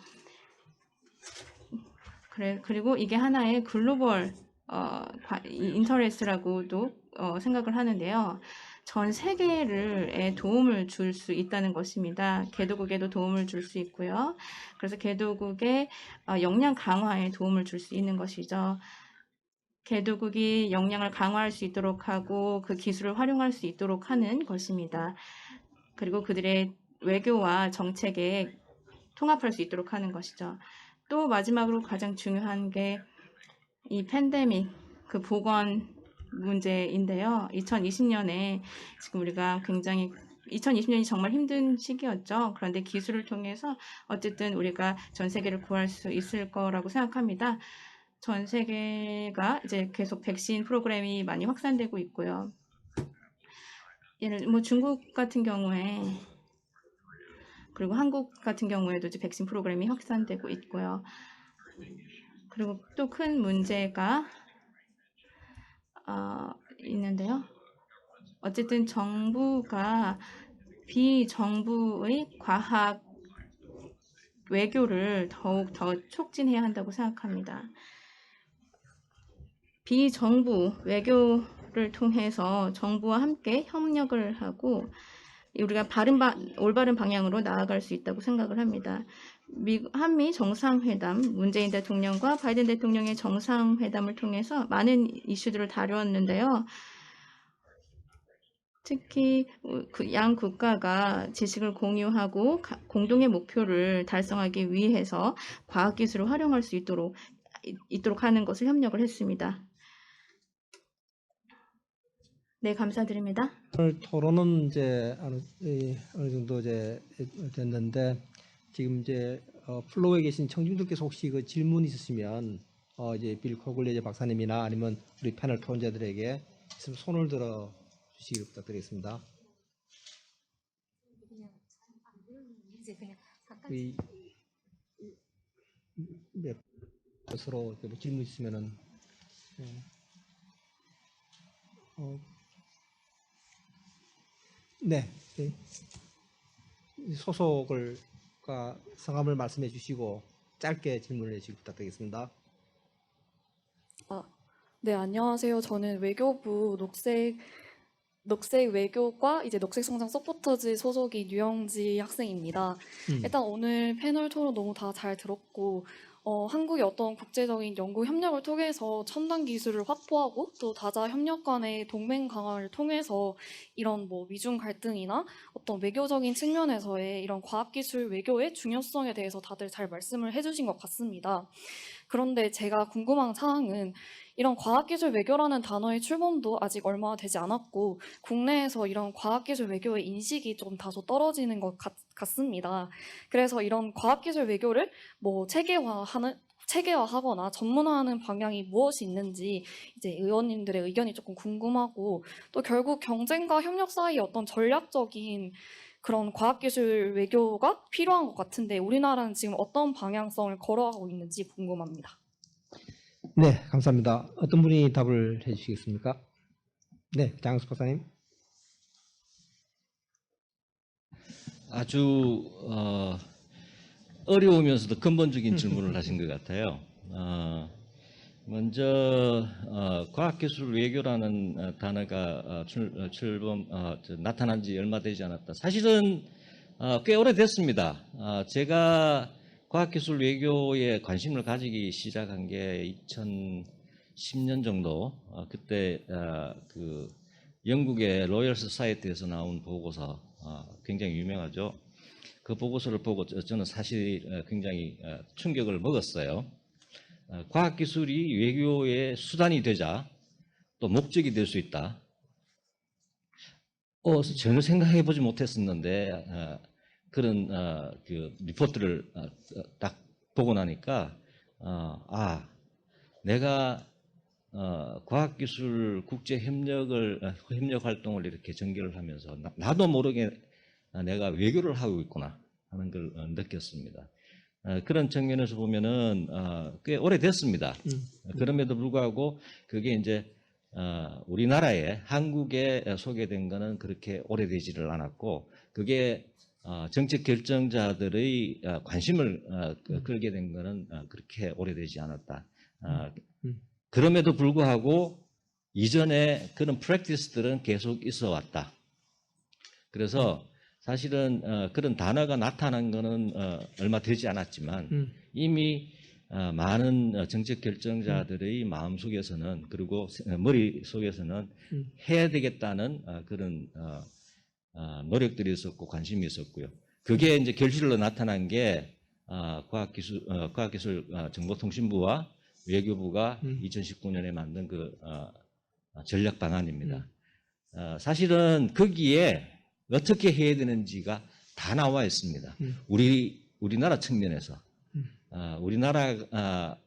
[SPEAKER 5] 그리고 이게 하나의 글로벌 인터레스라고도 생각을 하는데요. 전 세계에 도움을 줄 수 있다는 것입니다. 개도국에도 도움을 줄 수 있고요. 그래서 개도국의 역량 강화에 도움을 줄 수 있는 것이죠. 개도국이 역량을 강화할 수 있도록 하고 그 기술을 활용할 수 있도록 하는 것입니다. 그리고 그들의 외교와 정책에 통합할 수 있도록 하는 것이죠. 또 마지막으로 가장 중요한 게 이 팬데믹, 그 보건 문제인데요. 2020년에 지금 우리가 2020년이 정말 힘든 시기였죠. 그런데 기술을 통해서 어쨌든 우리가 전 세계를 구할 수 있을 거라고 생각합니다. 전 세계가 이제 계속 백신 프로그램이 많이 확산되고 있고요. 중국 같은 경우에 그리고 한국 같은 경우에도 이제 백신 프로그램이 확산되고 있고요. 그리고 또 큰 문제가 있는데요. 어쨌든 정부가 비정부의 과학 외교를 더욱 더 촉진해야 한다고 생각합니다. 비정부 외교를 통해서 정부와 함께 협력을 하고 우리가 올바른 방향으로 나아갈 수 있다고 생각을 합니다. 한미 정상회담, 문재인 대통령과 바이든 대통령의 정상회담을 통해서 많은 이슈들을 다루었는데요. 특히 양 국가가 지식을 공유하고 공동의 목표를 달성하기 위해서 과학기술을 활용할 수 있도록 하는 것을 협력을 했습니다. 네, 감사드립니다.
[SPEAKER 2] 오늘 토론은 이제 어느 정도 이제 됐는데 지금 이제 플로우에 계신 청중들께서 혹시 그 질문 있으시면 이제 빌 코글레제 박사님이나 아니면 우리 패널 토론자들에게 손을 들어 주시기 부탁드리겠습니다. 서로 질문 있으면은 네. 소속과 성함을 말씀해 주시고 짧게 질문을 해주시기 부탁드리겠습니다.
[SPEAKER 11] 네, 안녕하세요. 저는 외교부 녹색 외교과 이제 녹색 성장 서포터즈 소속인 유영지 학생입니다. 일단 오늘 패널 토론 너무 다 잘 들었고 한국의 어떤 국제적인 연구 협력을 통해서 첨단 기술을 확보하고 또 다자 협력 간의 동맹 강화를 통해서 이런 뭐 미중 갈등이나 어떤 외교적인 측면에서의 이런 과학기술 외교의 중요성에 대해서 다들 잘 말씀을 해주신 것 같습니다. 그런데 제가 궁금한 사항은 이런 과학기술 외교라는 단어의 출범도 아직 얼마 되지 않았고 국내에서 이런 과학기술 외교의 인식이 좀 다소 떨어지는 것 같습니다. 그래서 이런 과학기술 외교를 뭐 체계화하거나 전문화하는 방향이 무엇이 있는지 이제 의원님들의 의견이 조금 궁금하고 또 결국 경쟁과 협력 사이 어떤 전략적인 그런 과학기술 외교가 필요한 것 같은데 우리나라는 지금 어떤 방향성을 걸어가고 있는지 궁금합니다.
[SPEAKER 2] 네, 감사합니다. 어떤 분이 답을 해주시겠습니까? 네, 장수 박사님.
[SPEAKER 9] 아주 어려우면서도 근본적인 질문을 하신 것 같아요. 먼저 과학기술 외교라는 단어가 나타난 지 얼마 되지 않았다. 사실은 꽤 오래됐습니다. 제가 과학기술 외교에 관심을 가지기 시작한 게 2010년 정도. 그때 그 영국의 로열 소사이어티에서 나온 보고서 굉장히 유명하죠. 그 보고서를 보고 저는 사실 굉장히 충격을 먹었어요. 과학기술이 외교의 수단이 되자 또 목적이 될 수 있다. 전혀 생각해보지 못했었는데 그런 그 리포트를 딱 보고 나니까 내가 과학기술 협력 활동을 이렇게 전개를 하면서 나도 모르게 내가 외교를 하고 있구나 하는 걸 느꼈습니다. 그런 측면에서 보면은 꽤 오래됐습니다. 그럼에도 불구하고 그게 이제 우리나라에 한국에 소개된 거는 그렇게 오래되지를 않았고 그게 정책 결정자들의 관심을 끌게 된 거는 그렇게 오래되지 않았다. 그럼에도 불구하고 이전에 그런 프랙티스들은 계속 있어 왔다. 그래서 사실은 그런 단어가 나타난 거는 얼마 되지 않았지만 이미 많은 정책 결정자들의 마음속에서는 그리고 머릿속에서는 해야 되겠다는 그런 노력들이 있었고 관심이 있었고요. 그게 이제 결실로 나타난 게 과학기술 정보통신부와 외교부가 2019년에 만든 그 전략 방안입니다. 사실은 거기에 어떻게 해야 되는지가 다 나와 있습니다. 우리나라 측면에서 우리나라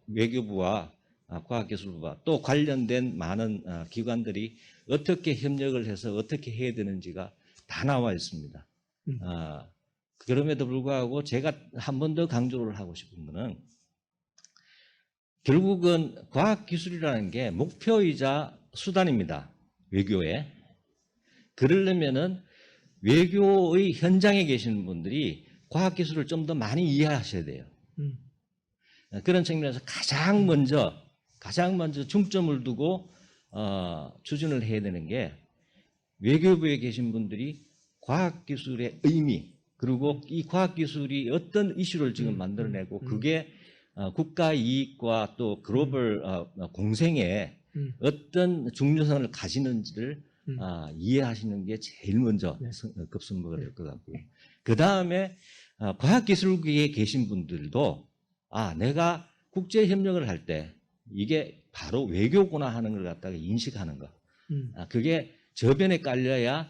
[SPEAKER 9] 외교부와 과학기술부와 또 관련된 많은 기관들이 어떻게 협력을 해서 어떻게 해야 되는지가 다 나와 있습니다. 그럼에도 불구하고 제가 한 번 더 강조를 하고 싶은 것은 결국은 과학기술이라는 게 목표이자 수단입니다. 외교에. 그러려면은 외교의 현장에 계시는 분들이 과학기술을 좀 더 많이 이해하셔야 돼요. 그런 측면에서 가장 먼저 중점을 두고 추진을 해야 되는 게 외교부에 계신 분들이 과학기술의 의미 그리고 이 과학기술이 어떤 이슈를 지금 만들어내고 그게 국가 이익과 또 글로벌 공생에 어떤 중요성을 가지는지를 이해하시는 게 제일 먼저 급선무가 될 것 같고요. 그 다음에 과학기술계에 계신 분들도 내가 국제협력을 할 때 이게 바로 외교구나 하는 걸 갖다가 인식하는 거. 그게 저변에 깔려야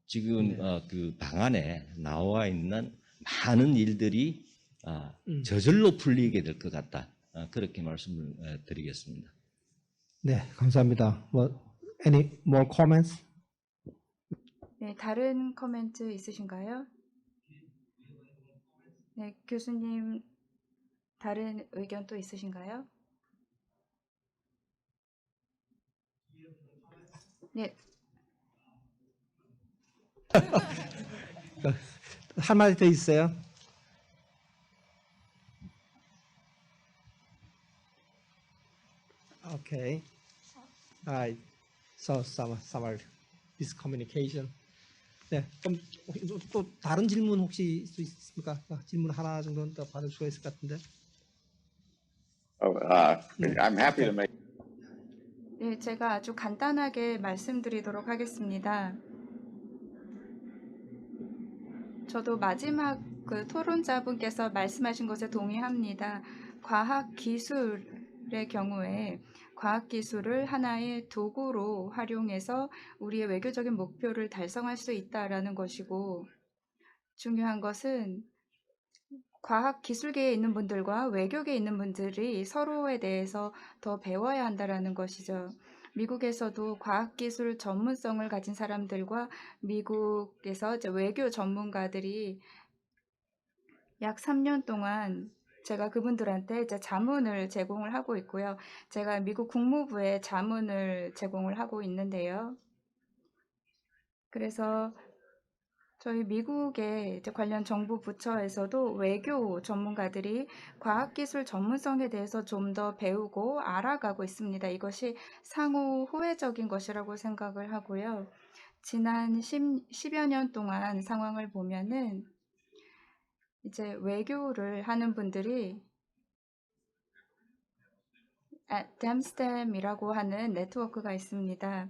[SPEAKER 9] 지금 그 방안에 나와 있는 많은 일들이 저절로 풀리게 될 것 같다. 그렇게 말씀을 드리겠습니다.
[SPEAKER 2] 네, 감사합니다. Any more comments?
[SPEAKER 12] 네, 다른 코멘트 있으신가요? 네, 교수님 다른 의견 또 있으신가요? 네.
[SPEAKER 2] 할 말이 더 있어요? 오케이. So summary. miscommunication. 네, 그럼 또 다른 질문 혹시 있습니까? 질문 하나 정도는 더 받을 수가 있을 것 같은데.
[SPEAKER 10] I'm happy to make.
[SPEAKER 12] 네, 제가 아주 간단하게 말씀드리도록 하겠습니다. 저도 마지막 그 토론자분께서 말씀하신 것에 동의합니다. 과학기술의 경우에 과학기술을 하나의 도구로 활용해서 우리의 외교적인 목표를 달성할 수 있다라는 것이고, 중요한 것은 과학기술계에 있는 분들과 외교계에 있는 분들이 서로에 대해서 더 배워야 한다라는 것이죠. 미국에서도 과학기술 전문성을 가진 사람들과 미국에서 이제 외교 전문가들이 약 3년 동안 제가 그분들한테 이제 자문을 제공을 하고 있고요. 제가 미국 국무부에 자문을 제공을 하고 있는데요. 그래서 저희 미국의 이제 관련 정부 부처에서도 외교 전문가들이 과학기술 전문성에 대해서 좀 더 배우고 알아가고 있습니다. 이것이 상호 호혜적인 것이라고 생각을 하고요. 지난 10여 년 동안 상황을 보면은 이제 외교를 하는 분들이 댐스템이라고 하는 네트워크가 있습니다.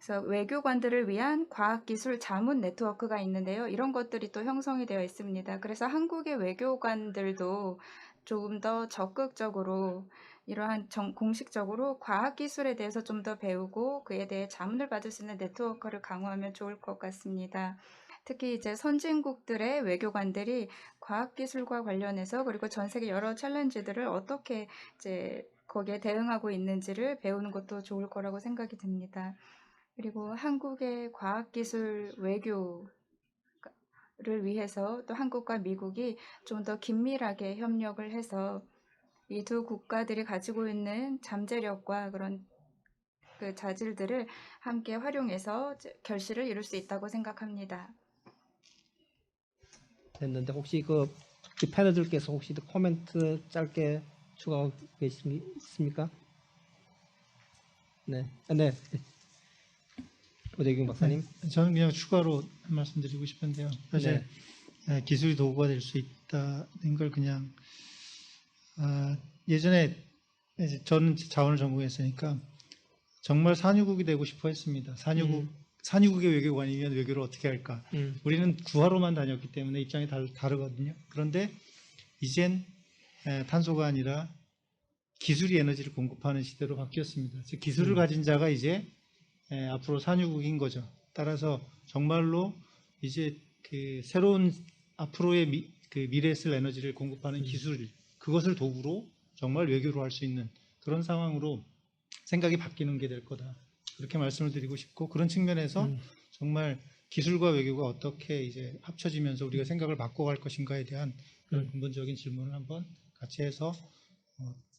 [SPEAKER 12] 그래서 외교관들을 위한 과학기술 자문 네트워크가 있는데요. 이런 것들이 또 형성이 되어 있습니다. 그래서 한국의 외교관들도 조금 더 적극적으로 이러한 공식적으로 과학기술에 대해서 좀 더 배우고 그에 대해 자문을 받을 수 있는 네트워크를 강화하면 좋을 것 같습니다. 특히 이제 선진국들의 외교관들이 과학기술과 관련해서 그리고 전 세계 여러 챌린지들을 어떻게 이제 거기에 대응하고 있는지를 배우는 것도 좋을 거라고 생각이 듭니다. 그리고 한국의 과학기술 외교를 위해서 또 한국과 미국이 좀 더 긴밀하게 협력을 해서 이 두 국가들이 가지고 있는 잠재력과 그런 그 자질들을 함께 활용해서 결실을 이룰 수 있다고 생각합니다.
[SPEAKER 2] 됐는데 혹시 그 패널들께서 혹시 코멘트 짧게 추가하고 계십니까? 네, 네. 오대경 박사님.
[SPEAKER 8] 저는 그냥 추가로 한 말씀 드리고 싶은데요. 사실 기술이 도구가 될 수 있다는 걸 그냥 예전에 이제 저는 자원을 전공했으니까 정말 산유국이 되고 싶어 했습니다. 산유국의 외교관이면 외교를 어떻게 할까? 우리는 구하러만 다녔기 때문에 입장이 다르거든요. 그런데 이젠 탄소가 아니라 기술이 에너지를 공급하는 시대로 바뀌었습니다. 즉 기술을 가진 자가 이제 앞으로 산유국인 거죠. 따라서 정말로 이제 그 새로운 앞으로의 그 미래에 쓸 에너지를 공급하는 기술, 그것을 도구로 정말 외교로 할 수 있는 그런 상황으로 생각이 바뀌는 게 될 거다. 그렇게 말씀을 드리고 싶고, 그런 측면에서 정말 기술과 외교가 어떻게 이제 합쳐지면서 우리가 생각을 바꿔갈 것인가에 대한 그런 근본적인 질문을 한번 같이 해서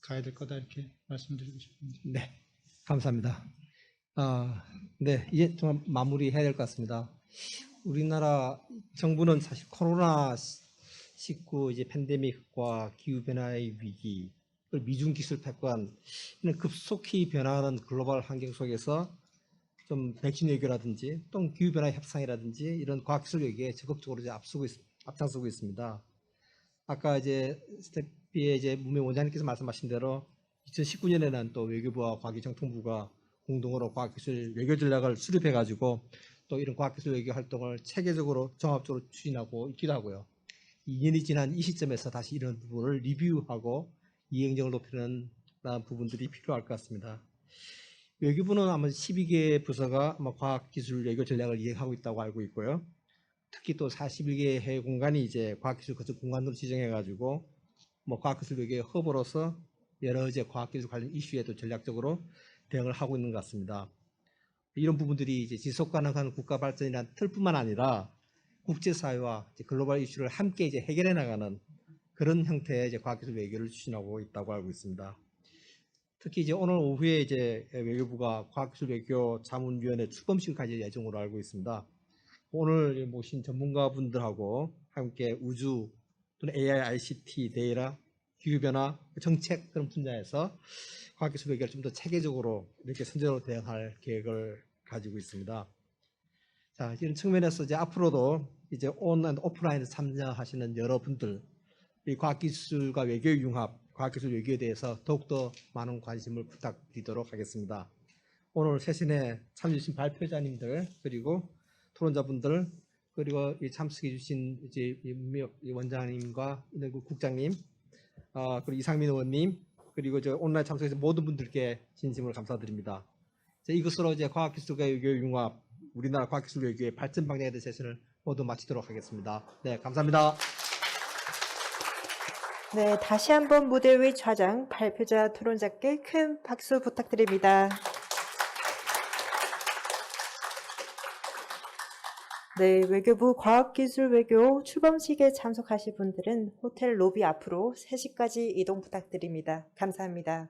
[SPEAKER 8] 가야 될 거다, 이렇게 말씀드리고 싶습니다.
[SPEAKER 2] 네, 감사합니다. 네, 이제 좀 마무리해야 될 것 같습니다. 우리나라 정부는 사실 코로나19 이제 팬데믹과 기후 변화의 위기, 미중 기술 패권, 이런 급속히 변화하는 글로벌 환경 속에서 좀 백신 외교라든지 또 기후 변화 협상이라든지 이런 과학기술 외교에 적극적으로 이제 앞장서고 있습니다. 아까 이제 스태피의 이제 문명 원장님께서 말씀하신 대로 2019년에는 또 외교부와 과기정통부가 공동으로 과학기술 외교 전략을 수립해가지고 또 이런 과학기술 외교 활동을 체계적으로 종합적으로 추진하고 있기도 하고요. 2년이 지난 이 시점에서 다시 이런 부분을 리뷰하고 이행력을 높이는 부분들이 필요할 것 같습니다. 외교부는 아마 12개 부서가 아마 과학기술 외교 전략을 이행하고 있다고 알고 있고요. 특히 또 41개 해외 공간이 이제 과학기술 거점 공간으로 지정해가지고 뭐 과학기술 외교의 허브로서 여러 이제 과학기술 관련 이슈에도 전략적으로 대응을 하고 있는 것 같습니다. 이런 부분들이 이제 지속 가능한 국가 발전이란 틀뿐만 아니라 국제사회와 이제 글로벌 이슈를 함께 이제 해결해 나가는 그런 형태의 이제 과학기술 외교를 추진하고 있다고 알고 있습니다. 특히 이제 오늘 오후에 이제 외교부가 과학기술 외교 자문위원회 출범식을 가질 예정으로 알고 있습니다. 오늘 모신 전문가분들하고 함께 우주 또는 AI, ICT, 데이터, 기후변화, 정책 그런 분야에서 과학기술 외교를 좀 더 체계적으로 이렇게 선제로 대응할 계획을 가지고 있습니다. 자, 이런 측면에서 이제 앞으로도 이제 온라인, 오프라인에 참여하시는 여러분들, 이 과학기술과 외교의 융합, 과학기술 외교에 대해서 더욱더 많은 관심을 부탁드리도록 하겠습니다. 오늘 세신에 참여해주신 발표자님들, 그리고 토론자분들, 그리고 이 참석해주신 이제 이 원장님과 국장님, 그리고 이상민 의원님, 그리고 저 온라인 참석해주신 모든 분들께 진심으로 감사드립니다. 이것으로 이제 과학기술과 외교의 융합, 우리나라 과학기술 외교의 발전 방향에 대한 세션을 모두 마치도록 하겠습니다. 네, 감사합니다.
[SPEAKER 1] 네, 다시 한번 무대 위 좌장 발표자 토론자께 큰 박수 부탁드립니다. 네, 외교부 과학기술 외교 출범식에 참석하실 분들은 호텔 로비 앞으로 3시까지 이동 부탁드립니다. 감사합니다.